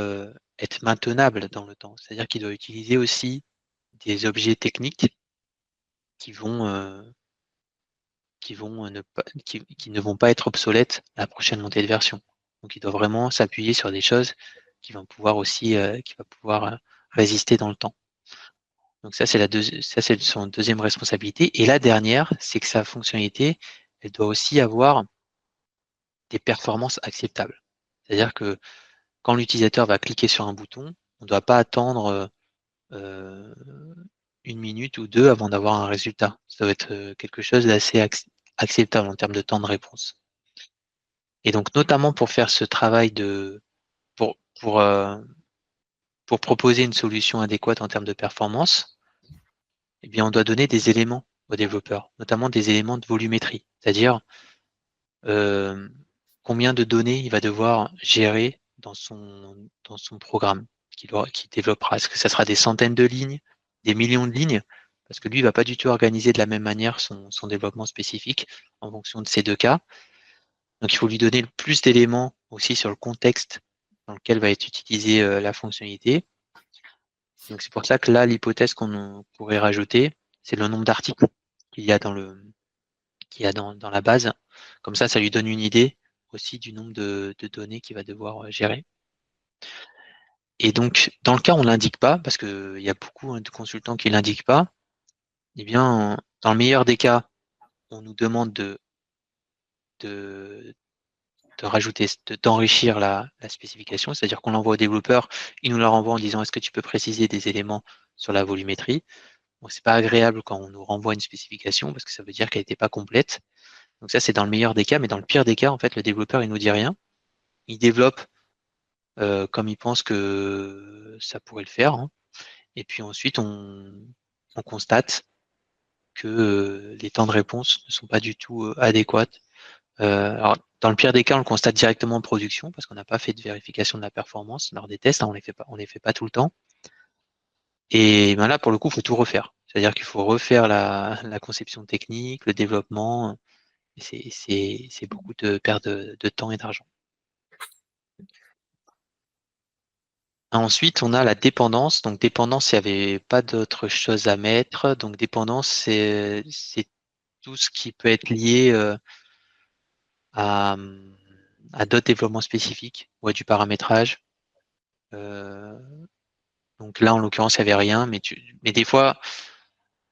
être maintenable dans le temps. C'est-à-dire qu'il doit utiliser aussi des objets techniques qui vont qui ne vont pas être obsolètes à la prochaine montée de version. Donc il doit vraiment s'appuyer sur des choses qui vont pouvoir aussi résister dans le temps. Donc ça, c'est son deuxième responsabilité. Et la dernière, c'est que sa fonctionnalité, elle doit aussi avoir des performances acceptables. C'est-à-dire que quand l'utilisateur va cliquer sur un bouton, on ne doit pas attendre 1 minute ou 2 avant d'avoir un résultat. Ça doit être quelque chose d'assez acceptable en termes de temps de réponse. Et donc, notamment pour faire ce travail pour, pour, pour proposer une solution adéquate en termes de performance, eh bien, on doit donner des éléments aux développeurs, notamment des éléments de volumétrie, c'est-à-dire combien de données il va devoir gérer dans son programme qu'il développera. Est-ce que ça sera des centaines de lignes, des millions de lignes? Parce que lui, il ne va pas du tout organiser de la même manière son développement spécifique en fonction de ces deux cas. Donc, il faut lui donner le plus d'éléments aussi sur le contexte dans lequel va être utilisée la fonctionnalité. Donc, c'est pour ça que là, l'hypothèse qu'on pourrait rajouter, c'est le nombre d'articles qu'il y a dans la base. Comme ça lui donne une idée aussi du nombre de données qu'il va devoir gérer. Et donc, dans le cas où on ne l'indique pas, parce qu'il y a beaucoup de consultants qui ne l'indiquent pas, eh bien, dans le meilleur des cas, on nous demande d'enrichir la spécification, c'est-à-dire qu'on l'envoie au développeur, il nous la renvoie en disant est-ce que tu peux préciser des éléments sur la volumétrie. Bon, c'est pas agréable quand on nous renvoie une spécification parce que ça veut dire qu'elle n'était pas complète. Donc ça, c'est dans le meilleur des cas, mais dans le pire des cas, en fait, le développeur, il nous dit rien. Il développe comme il pense que ça pourrait le faire, hein. Et puis ensuite, on constate que les temps de réponse ne sont pas du tout adéquats. Alors, dans le pire des cas, on le constate directement en production parce qu'on n'a pas fait de vérification de la performance lors des tests, hein, on les fait pas tout le temps. Et ben là, pour le coup, il faut tout refaire. C'est-à-dire qu'il faut refaire la conception technique, le développement. C'est beaucoup de perte de temps et d'argent. Ensuite, on a la dépendance. Donc, dépendance, il n'y avait pas d'autre chose à mettre. Donc, dépendance, c'est tout ce qui peut être lié à, d'autres développements spécifiques ou à du paramétrage. Donc là, en l'occurrence, il n'y avait rien, mais des fois,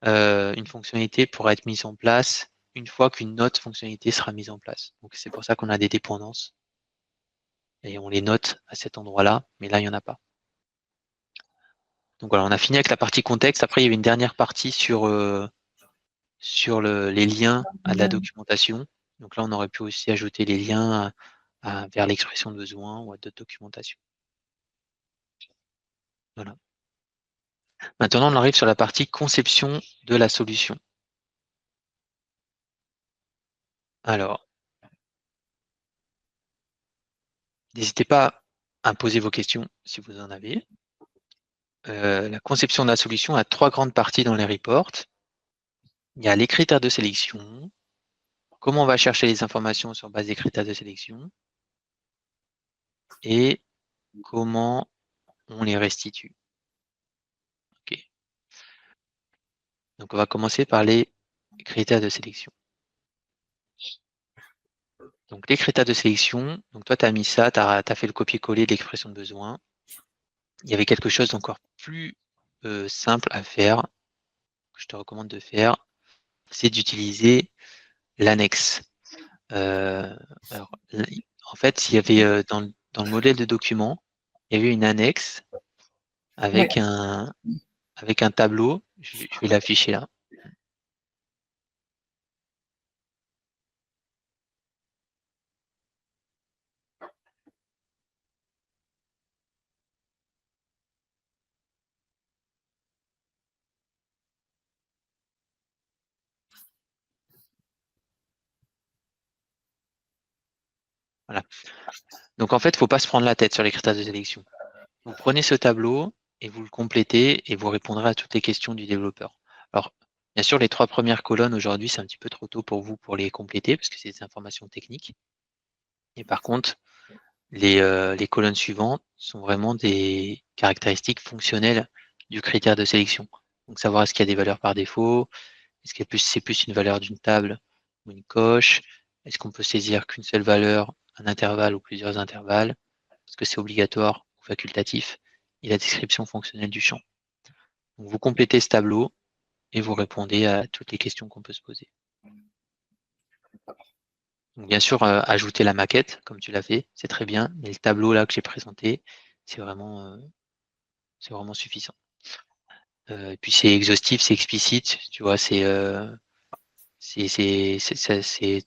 une fonctionnalité pourra être mise en place une fois qu'une autre fonctionnalité sera mise en place. Donc, c'est pour ça qu'on a des dépendances. Et on les note à cet endroit-là, mais là, il n'y en a pas. Donc voilà, on a fini avec la partie contexte. Après, il y avait une dernière partie sur les liens à de la documentation. Donc là, on aurait pu aussi ajouter les liens vers l'expression de besoin ou à d'autres documentations. Voilà. Maintenant, on arrive sur la partie conception de la solution. Alors, n'hésitez pas à poser vos questions si vous en avez. La conception de la solution a 3 grandes parties dans les reports. Il y a les critères de sélection, comment on va chercher les informations sur base des critères de sélection et comment on les restitue. Okay. Donc, on va commencer par les critères de sélection. Donc, les critères de sélection, donc toi, tu as mis ça, tu as fait le copier-coller de l'expression de besoin. Il y avait quelque chose d'encore plus simple à faire, que je te recommande de faire, c'est d'utiliser l'annexe. En fait, il y avait dans le modèle de document, il y avait une annexe avec un tableau. Je vais l'afficher là. Voilà. Donc en fait, il ne faut pas se prendre la tête sur les critères de sélection. Vous prenez ce tableau et vous le complétez et vous répondrez à toutes les questions du développeur. Alors, bien sûr, les 3 premières colonnes aujourd'hui, c'est un petit peu trop tôt pour vous pour les compléter parce que c'est des informations techniques. Et par contre, les colonnes suivantes sont vraiment des caractéristiques fonctionnelles du critère de sélection. Donc savoir est-ce qu'il y a des valeurs par défaut, est-ce que c'est plus une valeur d'une table ou une coche, est-ce qu'on peut saisir qu'une seule valeur, un intervalle ou plusieurs intervalles, est-ce que c'est obligatoire ou facultatif, et la description fonctionnelle du champ. Donc, vous complétez ce tableau et vous répondez à toutes les questions qu'on peut se poser. Donc, bien sûr, ajouter la maquette, comme tu l'as fait, c'est très bien, mais le tableau là que j'ai présenté, c'est vraiment suffisant. Et puis c'est exhaustif, c'est explicite, tu vois, c'est de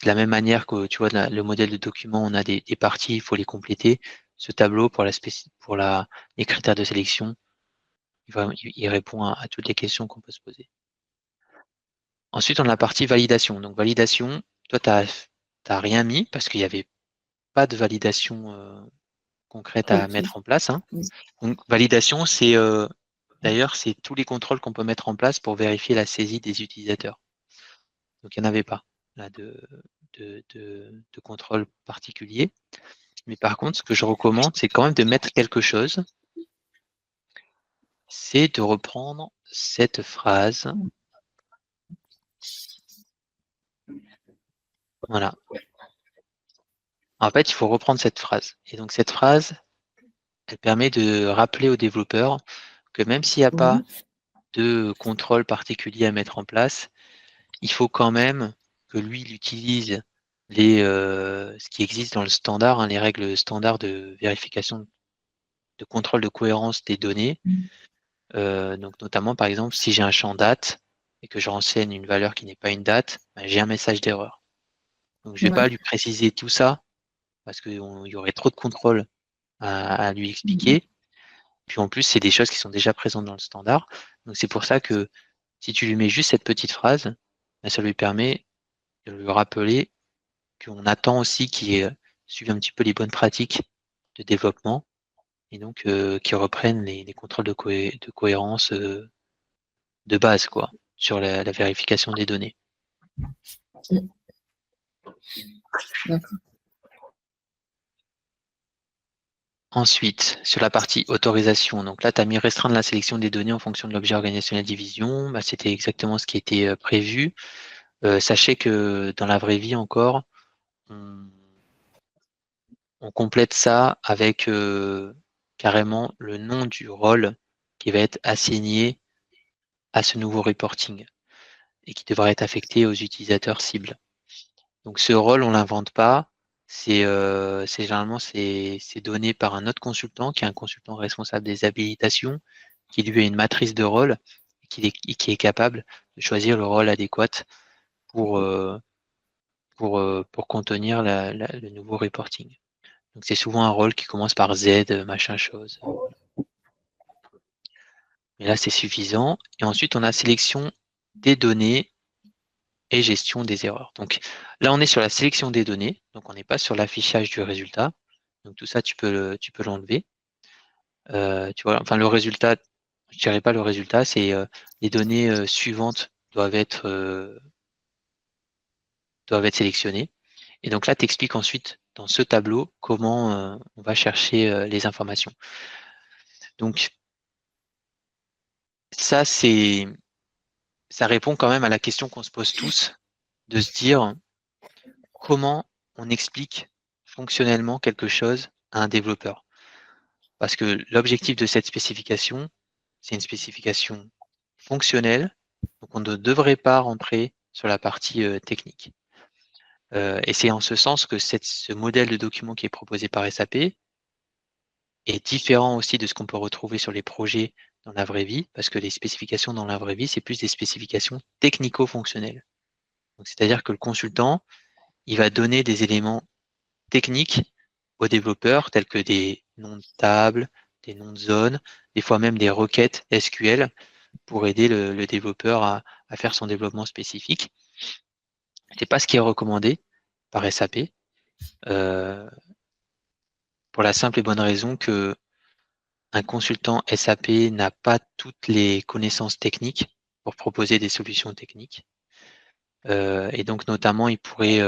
la même manière que tu vois le modèle de document, on a des parties, il faut les compléter. Ce tableau pour les critères de sélection, il répond à toutes les questions qu'on peut se poser. Ensuite, on a la partie validation. Donc validation, toi, tu n'as rien mis parce qu'il n'y avait pas de validation concrète à mettre en place. Hein. Donc validation, d'ailleurs, c'est tous les contrôles qu'on peut mettre en place pour vérifier la saisie des utilisateurs. Donc il n'y en avait pas là, de contrôle particulier. Mais par contre, ce que je recommande, c'est quand même de mettre quelque chose. C'est de reprendre cette phrase. Voilà. En fait, il faut reprendre cette phrase. Et donc cette phrase, elle permet de rappeler aux développeurs que même s'il n'y a pas de contrôle particulier à mettre en place, il faut quand même que lui, il utilise ce qui existe dans le standard, hein, les règles standards de vérification, de contrôle de cohérence des données. Donc notamment, par exemple, si j'ai un champ date et que je renseigne une valeur qui n'est pas une date, ben, j'ai un message d'erreur. Donc je ne vais pas lui préciser tout ça parce qu'il y aurait trop de contrôle à lui expliquer. Puis en plus, c'est des choses qui sont déjà présentes dans le standard. Donc c'est pour ça que si tu lui mets juste cette petite phrase, ben, ça lui permet de lui rappeler qu'on attend aussi qu'il suive un petit peu les bonnes pratiques de développement et donc qu'il reprenne les contrôles de cohérence de base, quoi, sur la vérification des données. D'accord. Ensuite, sur la partie autorisation, donc là, tu as mis restreindre la sélection des données en fonction de l'objet organisationnel division. Bah, c'était exactement ce qui était prévu. Sachez que dans la vraie vie encore, on complète ça avec carrément le nom du rôle qui va être assigné à ce nouveau reporting et qui devra être affecté aux utilisateurs cibles. Donc ce rôle, on l'invente pas. C'est généralement c'est donné par un autre consultant qui est un consultant responsable des habilitations, qui lui a une matrice de rôle et qui est capable de choisir le rôle adéquat pour contenir le nouveau reporting. Donc c'est souvent un rôle qui commence par Z, machin chose. Voilà. Mais là c'est suffisant. Et ensuite on a sélection des données et gestion des erreurs. Donc là, on est sur la sélection des données, donc on n'est pas sur l'affichage du résultat. Donc tout ça, tu peux l'enlever. Tu vois, enfin le résultat, je dirais pas le résultat, c'est les données suivantes doivent être sélectionnées. Et donc là, tu expliques ensuite dans ce tableau comment on va chercher les informations. Donc ça, ça répond quand même à la question qu'on se pose tous, de se dire comment on explique fonctionnellement quelque chose à un développeur. Parce que l'objectif de cette spécification, c'est une spécification fonctionnelle, donc on ne devrait pas rentrer sur la partie technique. Et c'est en ce sens que ce modèle de document qui est proposé par SAP est différent aussi de ce qu'on peut retrouver sur les projets dans la vraie vie, parce que les spécifications dans la vraie vie, c'est plus des spécifications technico-fonctionnelles. C'est-à-dire que le consultant, il va donner des éléments techniques aux développeurs, tels que des noms de tables, des noms de zones, des fois même des requêtes SQL pour aider le développeur à faire son développement spécifique. C'est pas ce qui est recommandé par SAP, pour la simple et bonne raison que un consultant SAP n'a pas toutes les connaissances techniques pour proposer des solutions techniques. Et donc notamment, il pourrait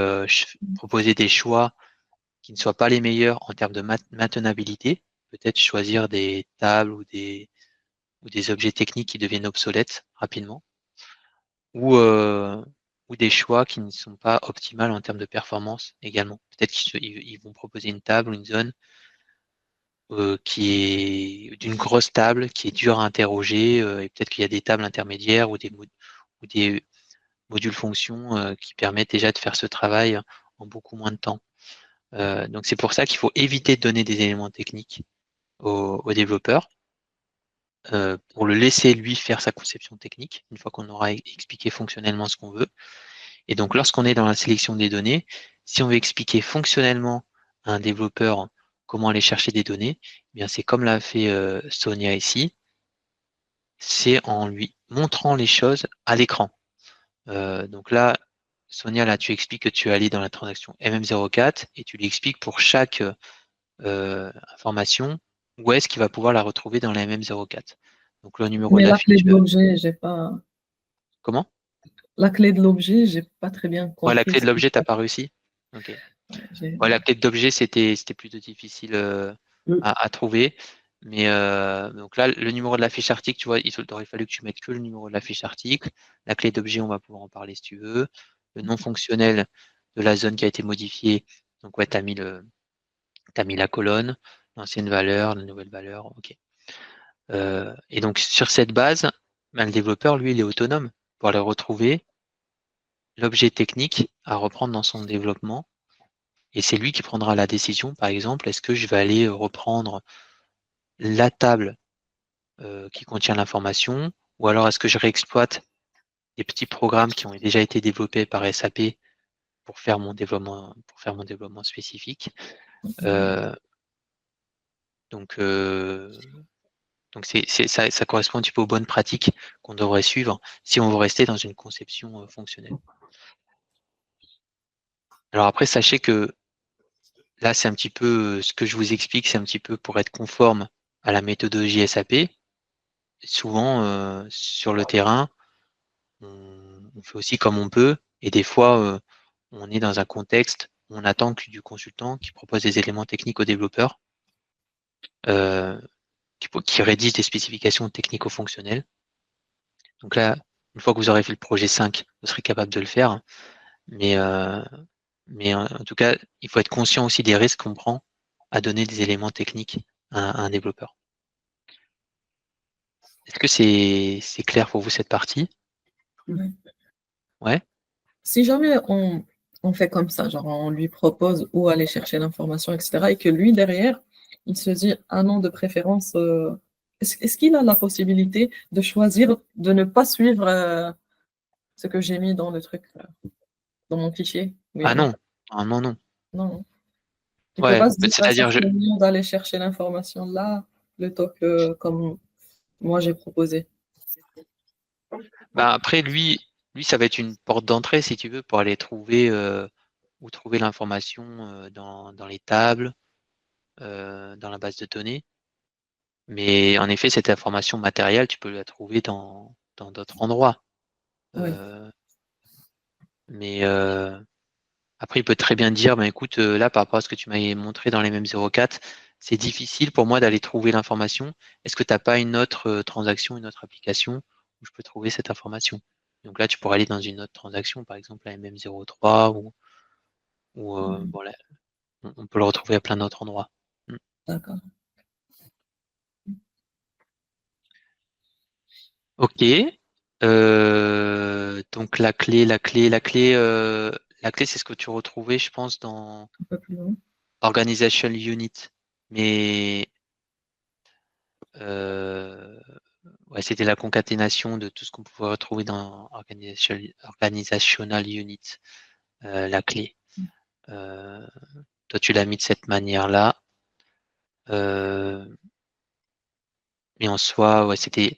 proposer des choix qui ne soient pas les meilleurs en termes de maintenabilité, peut-être choisir des tables ou des objets techniques qui deviennent obsolètes rapidement, ou des choix qui ne sont pas optimales en termes de performance également. Peut-être qu'ils vont proposer une table ou une zone qui est d'une grosse table, qui est dure à interroger, et peut-être qu'il y a des tables intermédiaires ou des modules fonctions qui permettent déjà de faire ce travail en beaucoup moins de temps. Donc c'est pour ça qu'il faut éviter de donner des éléments techniques aux développeurs, pour le laisser lui faire sa conception technique, une fois qu'on aura expliqué fonctionnellement ce qu'on veut. Et donc lorsqu'on est dans la sélection des données, si on veut expliquer fonctionnellement à un développeur comment aller chercher des données, eh bien c'est comme l'a fait Sonia ici, c'est en lui montrant les choses à l'écran. Donc là, Sonia, là, tu expliques que tu es allé dans la transaction MM04 et tu lui expliques pour chaque information où est-ce qu'il va pouvoir la retrouver dans la MM04. Donc le numéro Mais de la la clé fiche. de l'objet, j'ai pas. Comment? La clé de l'objet, j'ai pas très bien Ouais, la compris clé ce de qui se l'objet, t'as passe. pas réussi? Ok. J'ai- Ouais, la clé d'objet, c'était plutôt difficile Mm. à trouver. Mais donc là, le numéro de la fiche article, tu vois, il aurait fallu que tu mettes que le numéro de la fiche article. La clé d'objet, on va pouvoir en parler si tu veux. Le nom fonctionnel de la zone qui a été modifiée. Donc ouais, t'as mis la colonne, l'ancienne valeur, la nouvelle valeur, ok. Et donc sur cette base, ben, le développeur, lui, il est autonome pour aller retrouver l'objet technique à reprendre dans son développement. Et c'est lui qui prendra la décision, par exemple, est-ce que je vais aller reprendre la table qui contient l'information, ou alors est-ce que je réexploite des petits programmes qui ont déjà été développés par SAP pour faire mon développement spécifique. Euh, donc ça correspond un petit peu aux bonnes pratiques qu'on devrait suivre si on veut rester dans une conception fonctionnelle. Alors après, sachez que là, c'est un petit peu ce que je vous explique, c'est un petit peu pour être conforme à la méthodologie SAP. Souvent, sur le terrain, on fait aussi comme on peut, et des fois, on est dans un contexte où on attend du consultant qui propose des éléments techniques aux développeurs, euh, qui rédige des spécifications technico-fonctionnelles. Donc là, une fois que vous aurez fait le projet 5, vous serez capable de le faire. Mais, en tout cas, il faut être conscient aussi des risques qu'on prend à donner des éléments techniques à un développeur. Est-ce que c'est clair pour vous cette partie? Ouais. Ouais. Si jamais on fait comme ça, genre on lui propose où aller chercher l'information, etc., et que lui, derrière, il se dit, ah non, de préférence, est-ce qu'il a la possibilité de choisir de ne pas suivre ce que j'ai mis dans le truc, dans mon fichier? Oui Ah ou non? non, ah, non, non. Non. Il ne peut Ouais, pas se dire, ah, ça c'est-à-dire, serait mieux d'aller chercher l'information là, plutôt que comme moi j'ai proposé. bah après lui, ça va être une porte d'entrée si tu veux pour aller trouver trouver l'information dans les tables, dans la base de données. Mais en effet, cette information matérielle, tu peux la trouver dans d'autres endroits. Oui, Mais après, il peut très bien dire, bah, écoute, là, par rapport à ce que tu m'avais montré dans les mêmes 04, c'est difficile pour moi d'aller trouver l'information. Est-ce que tu n'as pas une autre transaction, une autre application où je peux trouver cette information? Donc là, tu pourrais aller dans une autre transaction, par exemple la MM03, ou bon, là, on peut le retrouver à plein d'autres endroits. d'accord. Ok. Donc la clé, c'est ce que tu retrouvais, je pense, dans Un peu plus loin. Organization Unit. Mais euh, ouais, c'était la concaténation de tout ce qu'on pouvait retrouver dans Organizational Unit, la clé. Toi, tu l'as mis de cette manière-là. Mais en soi, ouais, c'était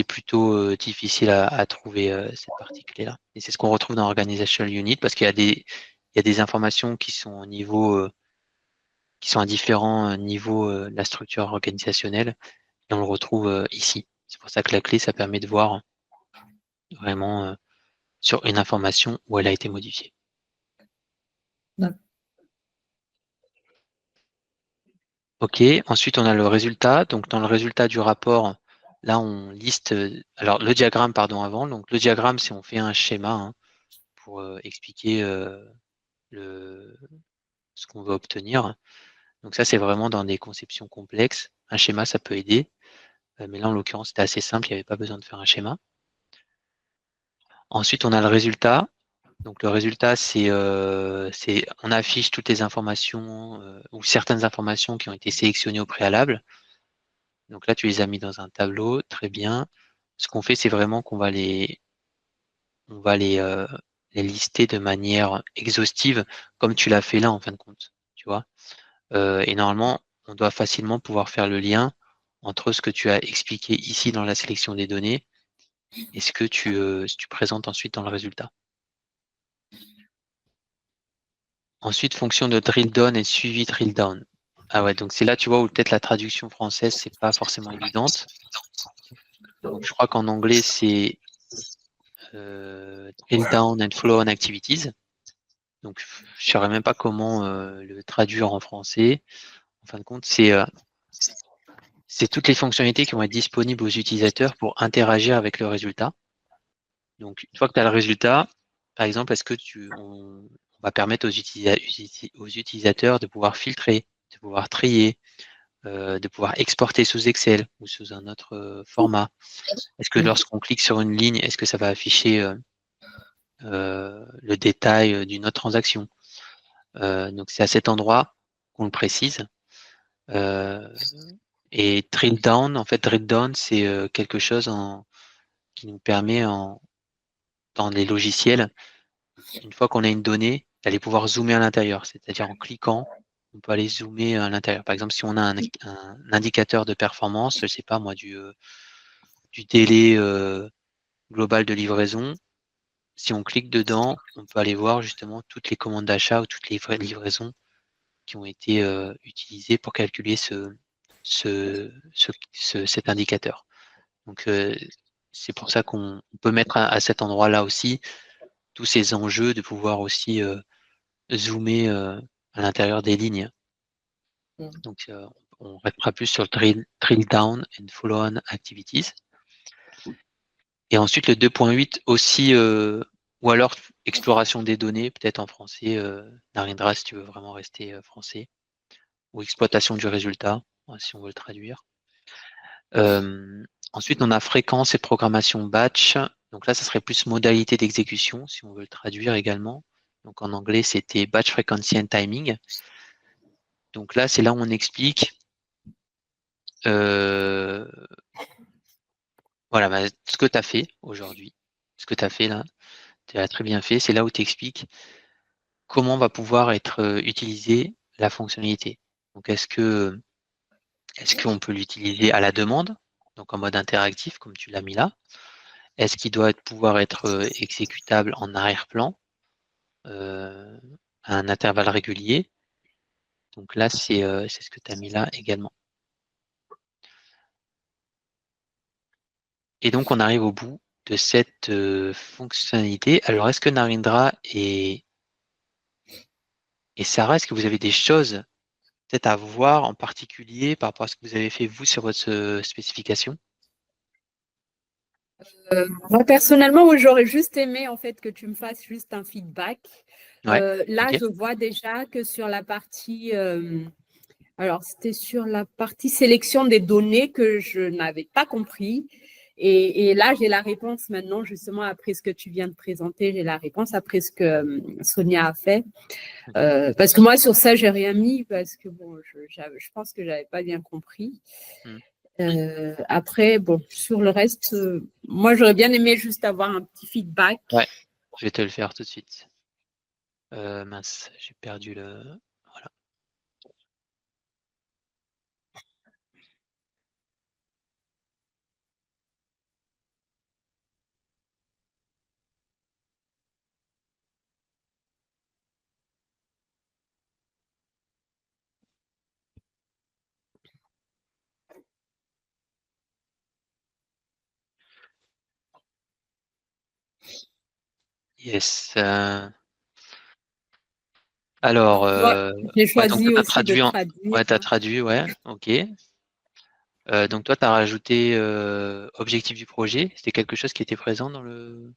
plutôt difficile à trouver cette partie clé-là. Et c'est ce qu'on retrouve dans Organizational Unit parce qu'il y a des informations qui sont au niveau, qui sont à différents niveaux de la structure organisationnelle et on le retrouve ici. C'est pour ça que la clé, ça permet de voir vraiment sur une information où elle a été modifiée. D'accord. Ok, ensuite on a le résultat. Donc dans le résultat du rapport, là on liste, alors le diagramme, pardon, avant. Donc le diagramme, c'est on fait un schéma hein, pour expliquer ce qu'on veut obtenir. Donc ça, c'est vraiment dans des conceptions complexes. Un schéma, ça peut aider. Mais là, en l'occurrence, c'était assez simple, il n'y avait pas besoin de faire un schéma. Ensuite, on a le résultat. Donc le résultat, c'est on affiche toutes les informations ou certaines informations qui ont été sélectionnées au préalable. Donc là, tu les as mis dans un tableau, très bien. Ce qu'on fait, c'est vraiment qu'on va les lister de manière exhaustive, comme tu l'as fait là en fin de compte. Tu vois. Et normalement, on doit facilement pouvoir faire le lien entre ce que tu as expliqué ici dans la sélection des données et ce que tu présentes ensuite dans le résultat. Ensuite, fonction de drill down et suivi drill down. Ah ouais, donc c'est là, tu vois, où peut-être la traduction française, c'est pas forcément évidente. Donc je crois qu'en anglais, c'est drill down and follow on activities. Donc je ne saurais même pas comment le traduire en français. En fin de compte, c'est toutes les fonctionnalités qui vont être disponibles aux utilisateurs pour interagir avec le résultat. Donc une fois que tu as le résultat, par exemple, est-ce que on va permettre aux utilisateurs de pouvoir filtrer, de pouvoir trier, de pouvoir exporter sous Excel ou sous un autre format. Est-ce que lorsqu'on clique sur une ligne, est-ce que ça va afficher le détail d'une autre transaction? Donc c'est à cet endroit qu'on le précise. Et drill down, en fait, drill down, c'est quelque chose qui nous permet dans les logiciels, une fois qu'on a une donnée, d'aller pouvoir zoomer à l'intérieur. C'est-à-dire en cliquant, on peut aller zoomer à l'intérieur. Par exemple, si on a un indicateur de performance, je sais pas moi, du délai global de livraison, si on clique dedans, on peut aller voir justement toutes les commandes d'achat ou toutes les livraisons qui ont été utilisées pour calculer cet indicateur. Donc c'est pour ça qu'on peut mettre à cet endroit-là aussi tous ces enjeux de pouvoir aussi zoomer à l'intérieur des lignes. Donc on restera plus sur le drill down and follow on activities. Et ensuite le 2.8 aussi, ou alors exploration des données, peut-être en français, Narendra, si tu veux vraiment rester français, ou exploitation du résultat, si on veut le traduire. Ensuite, on a fréquence et programmation batch. Donc là, ça serait plus modalité d'exécution, si on veut le traduire également. Donc en anglais, c'était batch frequency and timing. Donc là, c'est là où on explique voilà, ce que tu as fait aujourd'hui. Ce que tu as fait là, tu as très bien fait. C'est là où tu expliques comment va pouvoir être utilisée la fonctionnalité. Donc est-ce qu'on peut l'utiliser à la demande, donc en mode interactif, comme tu l'as mis là? Est-ce qu'il doit pouvoir être exécutable en arrière-plan à un intervalle régulier? Donc là, c'est ce que tu as mis là également. Et donc, on arrive au bout de cette fonctionnalité. Alors, est-ce que Narendra et Sarah, est-ce que vous avez des choses peut-être à voir en particulier par rapport à ce que vous avez fait vous sur votre spécification? Moi, personnellement, j'aurais juste aimé en fait que tu me fasses juste un feedback. Ouais, Là, ok. je vois déjà que sur la partie, alors c'était sur la partie sélection des données que je n'avais pas compris. Et là, j'ai la réponse maintenant, justement, après ce que tu viens de présenter, j'ai la réponse après ce que Sonia a fait. Parce que moi, sur ça, j'ai rien mis parce que bon, je pense que j'avais pas bien compris. Après, bon, sur le reste, moi, j'aurais bien aimé juste avoir un petit feedback. Ouais, je vais te le faire tout de suite. Mince, j'ai perdu le... Voilà. Yes. Alors, J'ai ouais, donc choisi toi, tu as aussi de traduit traduire. Ouais, tu as traduit, ouais, ok. Donc toi, tu as rajouté objectif du projet. C'était quelque chose qui était présent dans le...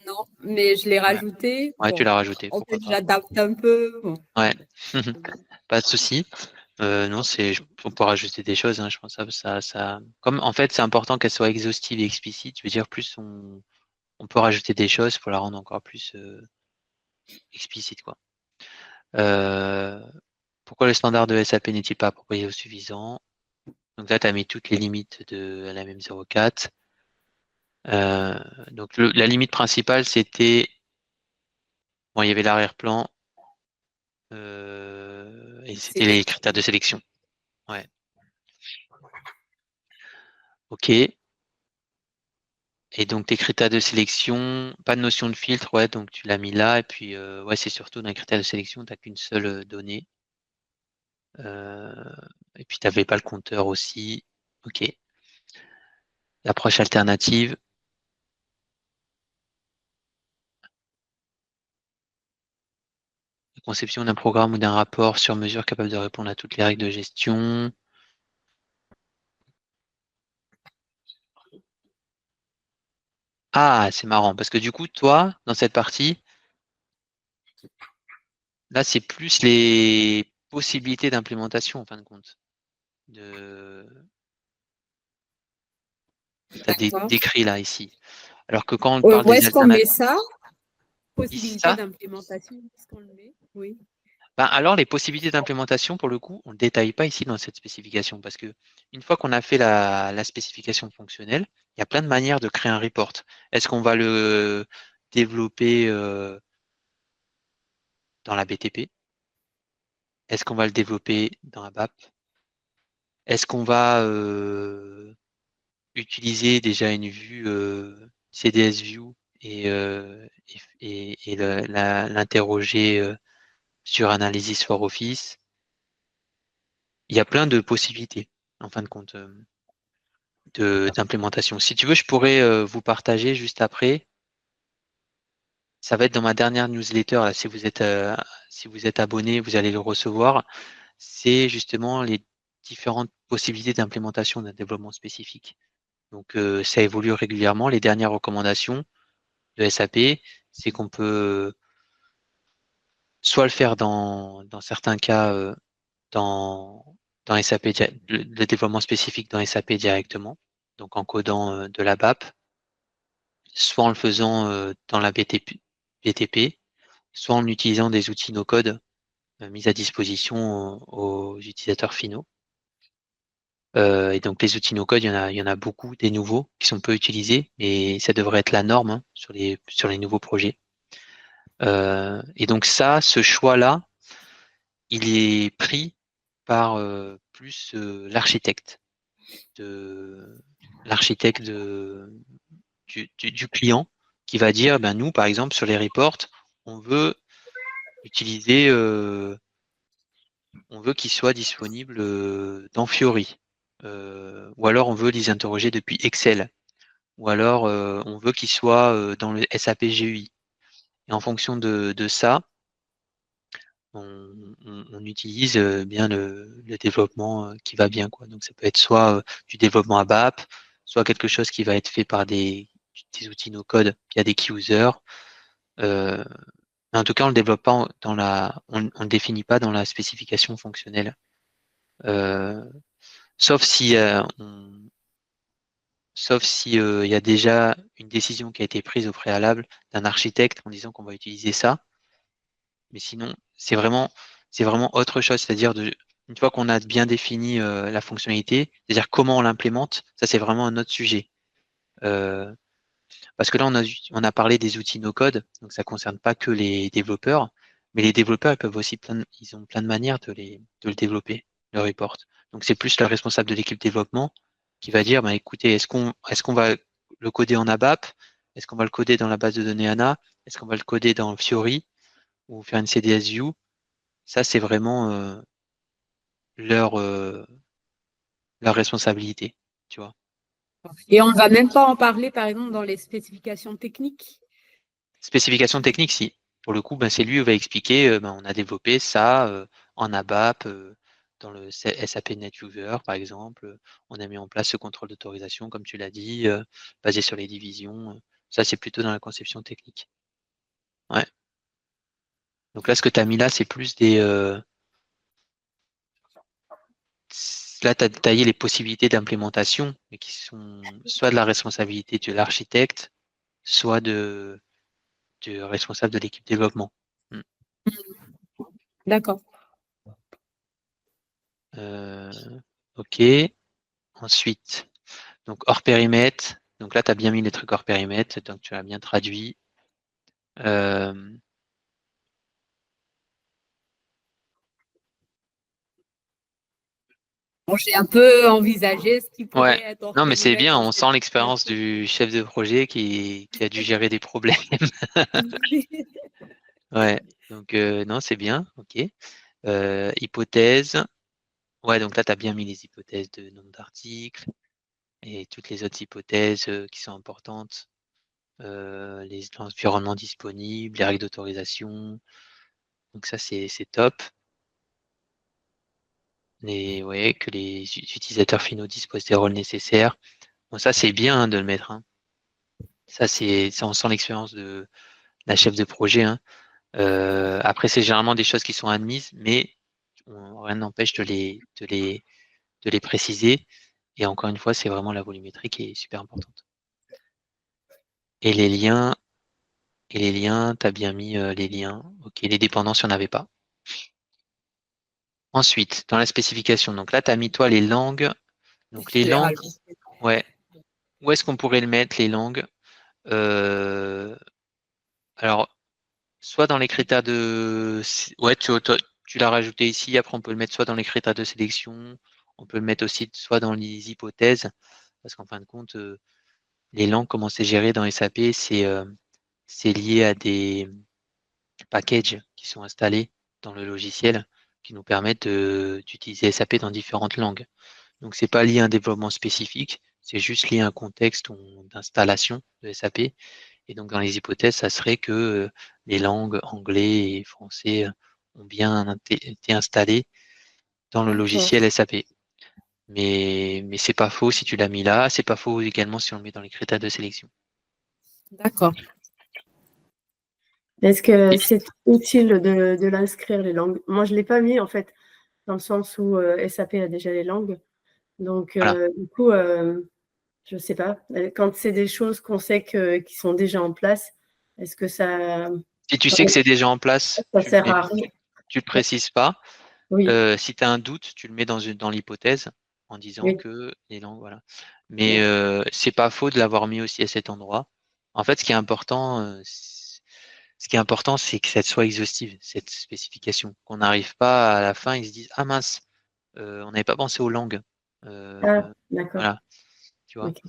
Non, mais je l'ai Ouais, rajouté. ouais, tu Bon, l'as rajouté, en pourquoi fait, pas. j'adapte un peu. Bon. Ouais, pas de souci. Non, on pourra ajouter des choses, hein, je pense comme en fait c'est important qu'elle soit exhaustive et explicite, je veux dire plus on peut rajouter des choses pour la rendre encore plus explicite, quoi. Pourquoi le standard de SAP n'est-il pas approprié ou suffisant? Donc là, tu as mis toutes les limites de LMM 04. Donc la limite principale, c'était bon, il y avait l'arrière-plan et c'était les critères de sélection. Ouais. Ok. Et donc tes critères de sélection, pas de notion de filtre, ouais, donc tu l'as mis là, et puis ouais, c'est surtout dans les critères de sélection, tu n'as qu'une seule donnée. Et puis tu n'avais pas le compteur aussi. Ok. L'approche alternative. La conception d'un programme ou d'un rapport sur mesure capable de répondre à toutes les règles de gestion. Ah, c'est marrant, parce que du coup, toi, dans cette partie, là, c'est plus les possibilités d'implémentation, en fin de compte. Tu as D'accord. décrit là, ici. Alors que quand on parle Où des est-ce qu'on met alternatives, ça? Possibilité ça, d'implémentation, où est-ce qu'on le met? Oui. ben alors les possibilités d'implémentation, pour le coup, on ne détaille pas ici dans cette spécification, parce que une fois qu'on a fait la spécification fonctionnelle, il y a plein de manières de créer un report. Est-ce qu'on va le développer dans la BTP? Est-ce qu'on va le développer dans la BAP? Est-ce qu'on va utiliser déjà une vue CDS View et l'interroger sur Analysis for Office? Il y a plein de possibilités, en fin de compte, d'implémentation. Si tu veux, je pourrais vous partager juste après. Ça va être dans ma dernière newsletter. Là, si vous êtes abonné, vous allez le recevoir. C'est justement les différentes possibilités d'implémentation d'un développement spécifique. Donc, ça évolue régulièrement. Les dernières recommandations de SAP, c'est qu'on peut soit le faire dans certains cas dans, dans SAP, le développement spécifique dans SAP directement, donc en codant de la BAP, soit en le faisant dans la BTP, soit en utilisant des outils no-code mis à disposition aux utilisateurs finaux. Et donc les outils no-code, il y en a beaucoup, des nouveaux qui sont peu utilisés, mais ça devrait être la norme hein, sur les nouveaux projets. Et donc ça, ce choix-là, il est pris par plus l'architecte du client qui va dire, ben nous, par exemple, sur les reports, on veut utiliser, on veut qu'ils soient disponibles dans Fiori, ou alors on veut les interroger depuis Excel, ou alors on veut qu'ils soient dans le SAP GUI. Et en fonction de ça, on utilise bien le développement qui va bien, quoi. Donc ça peut être soit du développement à BAP, soit quelque chose qui va être fait par des outils no-code via des key users. Mais en tout cas, on le développe pas on le définit pas dans la spécification fonctionnelle. Euh, sauf si sauf si il y a déjà une décision qui a été prise au préalable d'un architecte en disant qu'on va utiliser ça. Mais sinon, c'est vraiment autre chose, c'est-à-dire une fois qu'on a bien défini la fonctionnalité, c'est-à-dire comment on l'implémente, ça c'est vraiment un autre sujet. Euh, parce que là, on a parlé des outils no-code, donc ça concerne pas que les développeurs, mais les développeurs ils peuvent aussi ils ont plein de manières de le développer, le report. Donc c'est plus le responsable de l'équipe développement qui va dire, bah, écoutez, est-ce qu'on va le coder en ABAP? Est-ce qu'on va le coder dans la base de données ANA? Est-ce qu'on va le coder dans Fiori ou faire une CDS View? Ça, c'est vraiment leur, euh, leur responsabilité, tu vois. Et on ne va même pas en parler, par exemple, dans les spécifications techniques. Spécification technique, si. Pour le coup, ben, c'est lui qui va expliquer, ben, on a développé ça en ABAP, dans le SAP NetWeaver, par exemple. On a mis en place ce contrôle d'autorisation, comme tu l'as dit, basé sur les divisions. Ça, c'est plutôt dans la conception technique. Ouais. Donc là, ce que tu as mis là, c'est plus là, tu as détaillé les possibilités d'implémentation, mais qui sont soit de la responsabilité de l'architecte, soit du responsable de l'équipe développement. D'accord. OK. Ensuite, donc hors périmètre. Donc là, tu as bien mis les trucs hors périmètre, donc tu as bien traduit. Bon, j'ai un peu envisagé ce qui pourrait Ouais. être hors Non, mais c'est périmètre bien, quand on je sent l'expérience du chef de projet qui a dû gérer des problèmes. Ouais. Donc, non, c'est bien. OK. Hypothèse. Ouais, donc là, tu as bien mis les hypothèses de nombre d'articles et toutes les autres hypothèses qui sont importantes. Les environnements disponibles, les règles d'autorisation. Donc ça, c'est top. Ouais, que les utilisateurs finaux disposent des rôles nécessaires. Bon, ça, c'est bien hein, de le mettre. Hein. Ça, on sent l'expérience de la chef de projet. Hein. Après, c'est généralement des choses qui sont admises, mais rien n'empêche de les préciser. Et encore une fois, c'est vraiment la volumétrie qui est super importante. Et les liens, tu as bien mis les liens. OK, les dépendances, il n'y en avait pas. Ensuite, dans la spécification, donc là, tu as mis toi les langues. Donc les langues, ouais. Où est-ce qu'on pourrait le mettre, les langues? Alors, soit dans les critères de... Ouais, tu l'as rajouté ici, après on peut le mettre soit dans les critères de sélection, on peut le mettre aussi soit dans les hypothèses, parce qu'en fin de compte, les langues, comment c'est géré dans SAP, c'est lié à des packages qui sont installés dans le logiciel qui nous permettent d'utiliser SAP dans différentes langues. Donc, c'est pas lié à un développement spécifique, c'est juste lié à un contexte d'installation de SAP. Et donc, dans les hypothèses, ça serait que les langues anglais et français ont bien été installées dans le logiciel SAP. Mais c'est pas faux si tu l'as mis là, c'est pas faux également si on le met dans les critères de sélection. D'accord. Est-ce que c'est utile de l'inscrire, les langues? Moi, je ne l'ai pas mis, en fait, dans le sens où SAP a déjà les langues. Donc, Voilà. du coup, je ne sais pas. Quand c'est des choses qu'on sait qui sont déjà en place, est-ce que ça Si tu sais que c'est déjà en place, sert à rien? tu le précises pas. Oui, Si tu as un doute, tu le mets dans l'hypothèse en disant oui, que les langues, voilà. Mais c'est pas faux de l'avoir mis aussi à cet endroit. En fait, ce qui est important, c'est que ça soit exhaustive, cette spécification. Qu'on n'arrive pas à la fin, ils se disent ah mince, on n'avait pas pensé aux langues. Ah, d'accord. Voilà, tu vois. Ok.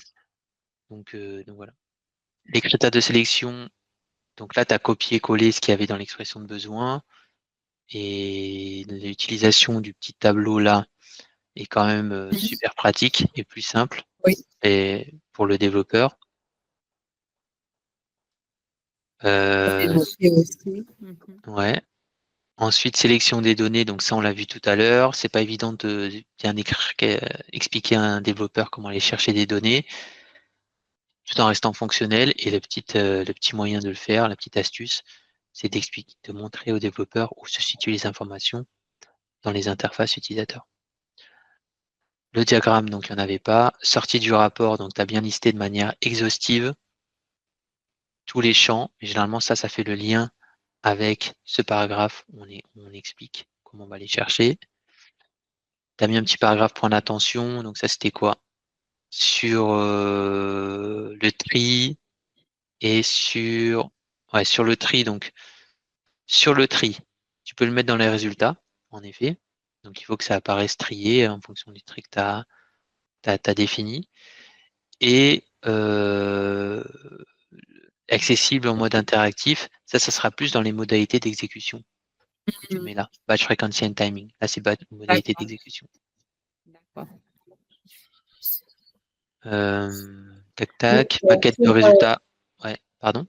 Donc voilà. Les critères de sélection, donc là, tu as copié-collé ce qu'il y avait dans l'expression de besoin. Et l'utilisation du petit tableau là est quand même super pratique et plus simple Oui. et pour le développeur. Ouais. Ensuite, sélection des données, donc ça on l'a vu tout à l'heure. C'est pas évident de bien expliquer à un développeur comment aller chercher des données tout en restant fonctionnel. Et le petit moyen de le faire, la petite astuce, c'est d'expliquer, de montrer au développeur où se situent les informations dans les interfaces utilisateurs. Le diagramme, donc il n'y en avait pas. Sortie du rapport, donc tu as bien listé de manière exhaustive tous les champs. Mais généralement, ça fait le lien avec ce paragraphe où on explique comment on va les chercher. Tu as mis un petit paragraphe point d'attention. Donc ça, c'était quoi? Sur le tri et sur le tri. Donc sur le tri, tu peux le mettre dans les résultats, en effet. Donc il faut que ça apparaisse trié en fonction du tri que tu as défini. Et accessible en mode interactif, ça sera plus dans les modalités d'exécution que tu mets là. Batch frequency and timing. Là, c'est modalité d'exécution. D'accord. Tac, maquette de résultats. Ouais, pardon.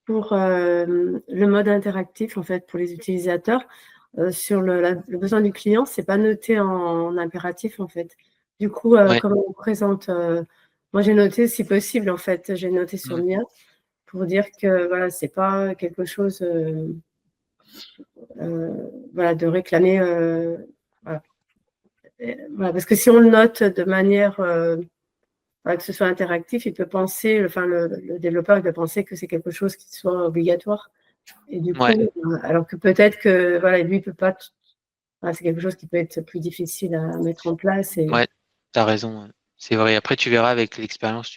Pour le mode interactif, en fait, pour les utilisateurs, sur le besoin du client, c'est pas noté en impératif, en fait. Du coup, Ouais. comment on présente moi, j'ai noté, si possible, en fait, j'ai noté sur le mien pour dire que voilà, c'est pas quelque chose voilà, de réclamer. Voilà. voilà, parce que si on le note de manière que ce soit interactif, il peut penser, enfin le développeur il peut penser que c'est quelque chose qui soit obligatoire. Et du coup, alors que peut-être que voilà, lui il peut pas. C'est quelque chose qui peut être plus difficile à mettre en place. Ouais, tu as raison. C'est vrai. Après, tu verras avec l'expérience,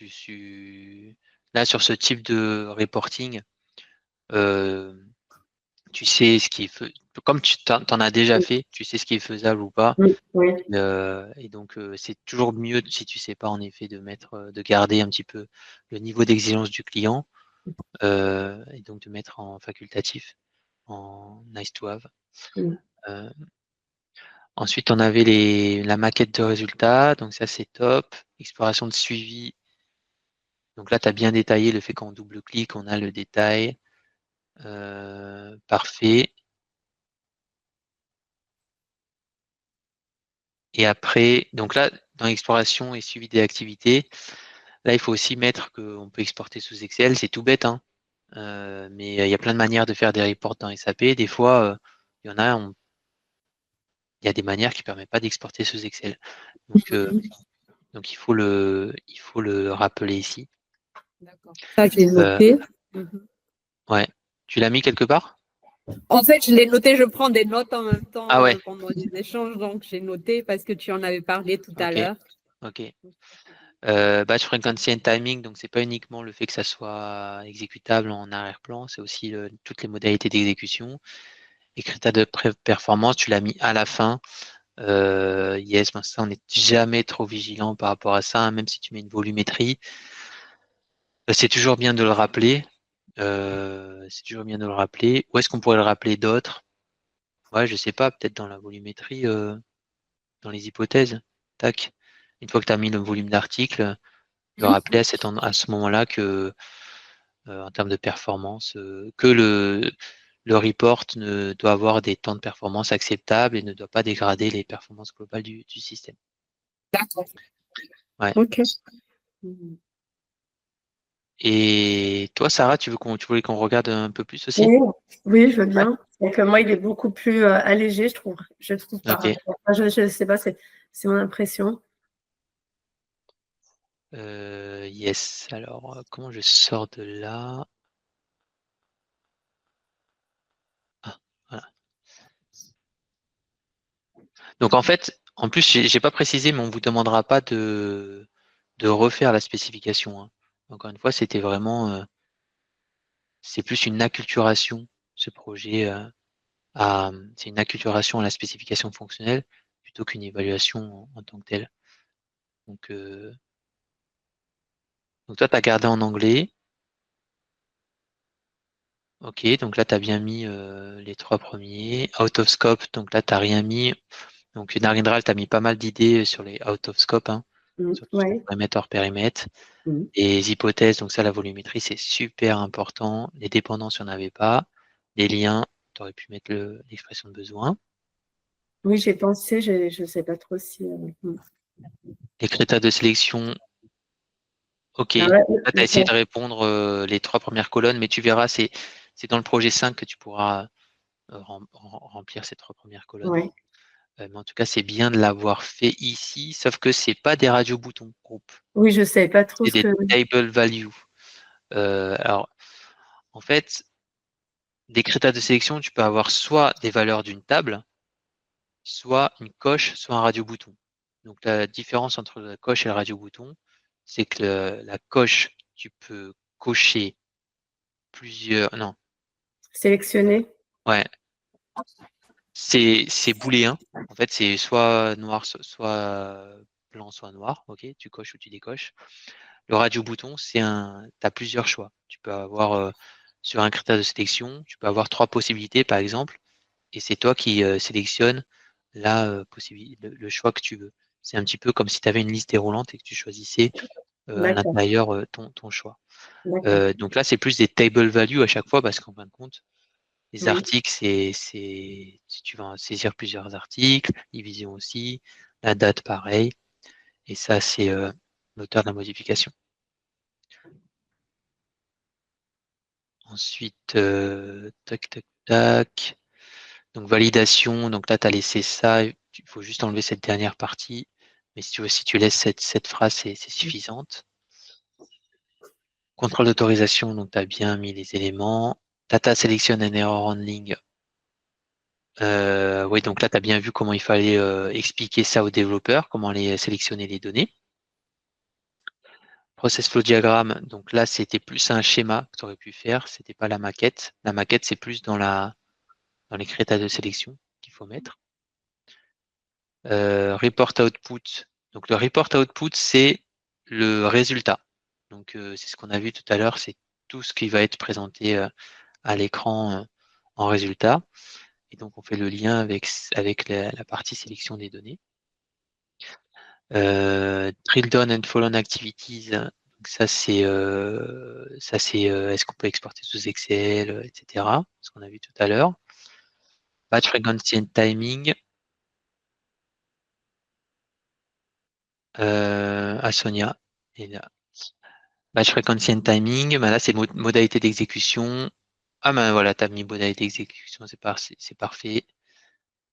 là, sur ce type de reporting, tu sais ce qui est comme tu t'en as déjà fait, tu sais ce qui est faisable ou pas. Oui. Et donc, c'est toujours mieux si tu sais pas en effet de garder un petit peu le niveau d'exigence du client et donc de mettre en facultatif, en nice to have. Euh, Ensuite, on avait la maquette de résultats, donc ça c'est top. Exploration de suivi. Donc là, tu as bien détaillé le fait qu'en double-clic, on a le détail. Parfait. Et après, donc là, dans l'exploration et suivi des activités, là, il faut aussi mettre qu'on peut exporter sous Excel. C'est tout bête, hein. Mais il y a plein de manières de faire des reports dans SAP. Des fois, il y en a, il y a des manières qui ne permettent pas d'exporter sous Excel. Donc il faut le rappeler ici. D'accord. Ça, j'ai noté. Ouais. Tu l'as mis quelque part? En fait, je l'ai noté, je prends des notes en même temps Ah ouais. pendant les échanges, donc j'ai noté parce que tu en avais parlé tout à l'heure. Ok. Batch frequency and timing, donc c'est pas uniquement le fait que ça soit exécutable en arrière-plan, c'est aussi toutes les modalités d'exécution. Et critères de performance, tu l'as mis à la fin. Yes, ben ça, on n'est jamais trop vigilant par rapport à ça, hein, même si tu mets une volumétrie. C'est toujours bien de le rappeler. C'est toujours bien de le rappeler. Où est-ce qu'on pourrait le rappeler d'autres? Ouais, je sais pas, peut-être dans la volumétrie, dans les hypothèses. Tac. Une fois que tu as mis le volume d'article, de rappeler à ce moment-là que, en termes de performance, que le report doit avoir des temps de performance acceptables et ne doit pas dégrader les performances globales du système. D'accord. Ouais. Ok. Et toi, Sarah, tu voulais qu'on regarde un peu plus aussi? Oui, je veux bien. Donc, moi, il est beaucoup plus allégé, je trouve par Ok. rapport à... Je ne sais pas, c'est mon impression. Yes. Alors, comment je sors de là? Ah, voilà. Donc en fait, en plus, j'ai pas précisé, mais on vous demandera pas de refaire la spécification, hein. Encore une fois, c'était vraiment, c'est plus une acculturation, ce projet, c'est une acculturation à la spécification fonctionnelle plutôt qu'une évaluation en tant que telle. Donc toi, tu as gardé en anglais. Ok, donc là, tu as bien mis les 3 premiers. Out of scope, donc là, tu n'as rien mis. Donc, Narendra, tu as mis pas mal d'idées sur les out of scope, hein, sur tout ce qui est périmètre hors périmètre. Les hypothèses, donc ça, la volumétrie, c'est super important. Les dépendances, il n'y en avait pas. Les liens, tu aurais pu mettre l'expression de besoin. Oui, j'ai pensé, je ne sais pas trop si... Les critères de sélection, ok. Ah Là, ouais, tu as essayé de répondre les 3 premières colonnes, mais tu verras, c'est dans le projet 5 que tu pourras remplir ces 3 premières colonnes. ouais. Mais en tout cas, c'est bien de l'avoir fait ici, sauf que c'est pas des radio-boutons groupe. Oui, je ne savais pas trop C'est ce des que... table value. Alors, en fait, des critères de sélection, tu peux avoir soit des valeurs d'une table, soit une coche, soit un radio-bouton. Donc la différence entre la coche et le radio-bouton, c'est que la coche, tu peux cocher plusieurs. Non, Sélectionner. ouais, c'est booléen. En fait, c'est soit noir, soit blanc, soit noir. Ok, tu coches ou tu décoches. Le radio-bouton, tu as plusieurs choix. Tu peux avoir sur un critère de sélection, tu peux avoir 3 possibilités par exemple, et c'est toi qui sélectionnes le choix que tu veux. C'est un petit peu comme si tu avais une liste déroulante et que tu choisissais à l'intérieur ton choix. Donc là, c'est plus des table value à chaque fois parce qu'en fin de compte, les articles, si tu vas saisir plusieurs articles, division aussi, la date pareil, et ça, c'est l'auteur de la modification. Ensuite, tac, tac, tac. Donc, validation, donc là, tu as laissé ça. Il faut juste enlever cette dernière partie. Mais si tu laisses cette phrase, c'est suffisante. Contrôle d'autorisation, donc tu as bien mis les éléments. Data selection and error handling. Oui, donc là, tu as bien vu comment il fallait expliquer ça aux développeurs, comment aller sélectionner les données. Process flow diagram, donc là, c'était plus un schéma que tu aurais pu faire, c'était pas la maquette. La maquette, c'est plus dans les critères de sélection qu'il faut mettre. Report output. Donc le report output, c'est le résultat. Donc c'est ce qu'on a vu tout à l'heure, c'est tout ce qui va être présenté à l'écran en résultat. Et donc on fait le lien avec la partie sélection des données. Drill down and follow on activities. Donc ça c'est est-ce qu'on peut exporter sous Excel, etc. Ce qu'on a vu tout à l'heure. Batch frequency and timing. À Sonia. Et là. Batch frequency and timing. Ben là c'est modalité d'exécution. Ah ben voilà, tu as mis modalité d'exécution, c'est parfait.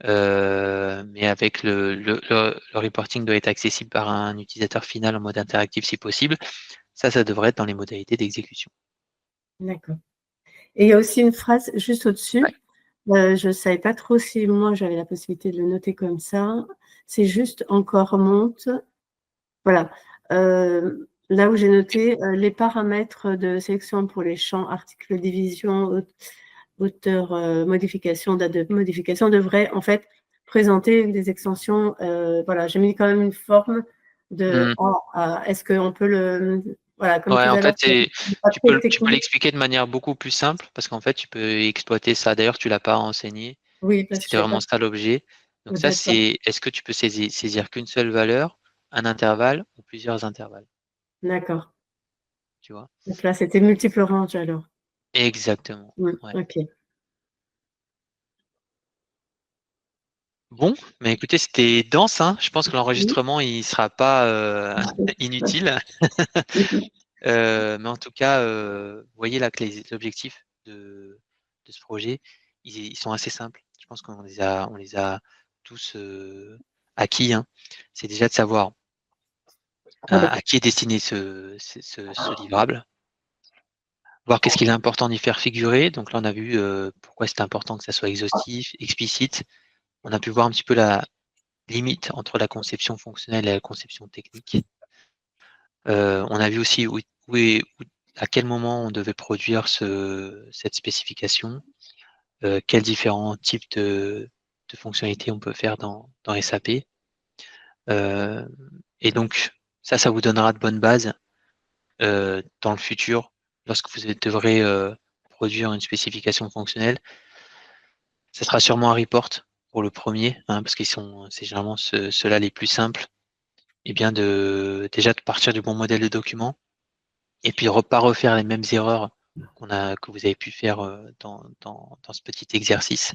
Mais avec le reporting doit être accessible par un utilisateur final en mode interactif si possible. Ça devrait être dans les modalités d'exécution. D'accord. Et il y a aussi une phrase juste au-dessus. Ouais. Je ne savais pas trop si moi j'avais la possibilité de le noter comme ça. C'est juste encore monte. Voilà. Là où j'ai noté les paramètres de sélection pour les champs, articles, division, auteur, modification, date de modification devraient en fait présenter des extensions. Voilà, j'ai mis quand même une forme de est-ce qu'on peut le. Voilà, comme ouais, en fait, tu peux l'expliquer de manière beaucoup plus simple parce qu'en fait, tu peux exploiter ça. D'ailleurs, tu ne l'as pas renseigné. Oui, parce que c'était vraiment ça l'objet. Donc ça, c'est est-ce que tu peux saisir qu'une seule valeur, un intervalle ou plusieurs intervalles? D'accord. Tu vois? Donc là, c'était multiple range alors. Exactement. Ouais. Ok. Bon, mais écoutez, c'était dense, hein. Je pense que l'enregistrement, il ne sera pas inutile. Mais en tout cas, vous voyez là que les objectifs de ce projet, ils sont assez simples. Je pense qu'on les a tous acquis, hein. C'est déjà de savoir à qui est destiné ce livrable, voir qu'est-ce qu'il est important d'y faire figurer. Donc là, on a vu pourquoi c'est important que ça soit exhaustif, explicite. On a pu voir un petit peu la limite entre la conception fonctionnelle et la conception technique. On a vu aussi à quel moment on devait produire cette spécification, quels différents types de fonctionnalités on peut faire dans SAP. Et donc, ça vous donnera de bonnes bases dans le futur, lorsque vous devrez produire une spécification fonctionnelle. Ce sera sûrement un report pour le premier, hein, parce c'est généralement ceux-là les plus simples. Et bien déjà de partir du bon modèle de document, et puis pas refaire les mêmes erreurs que vous avez pu faire dans ce petit exercice,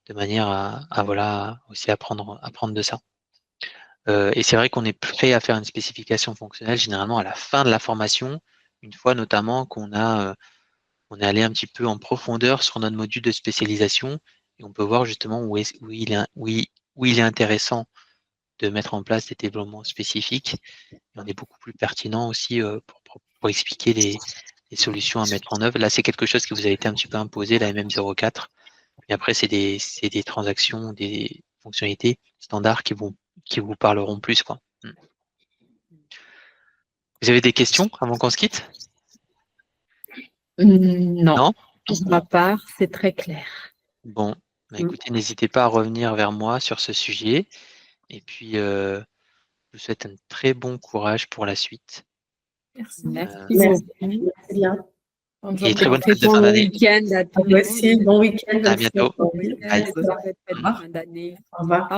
de manière à voilà aussi apprendre de ça. Et c'est vrai qu'on est prêt à faire une spécification fonctionnelle généralement à la fin de la formation, une fois notamment qu'on est allé un petit peu en profondeur sur notre module de spécialisation, et on peut voir justement où il est intéressant de mettre en place des développements spécifiques. Et on est beaucoup plus pertinent aussi pour expliquer les solutions à mettre en œuvre. Là, c'est quelque chose qui vous a été un petit peu imposé, la MM04. Et après, c'est des transactions, des fonctionnalités standards qui vous parleront plus, quoi. Vous avez des questions avant qu'on se quitte? Non. Pour ma part, c'est très clair. Bon, bah, écoutez, n'hésitez pas à revenir vers moi sur ce sujet. Et puis, je vous souhaite un très bon courage pour la suite. Merci. Merci. Bien. Et très bonne fête de fin d'année. Week-end à tous. Bon week-end. À bientôt. Bye. Au revoir.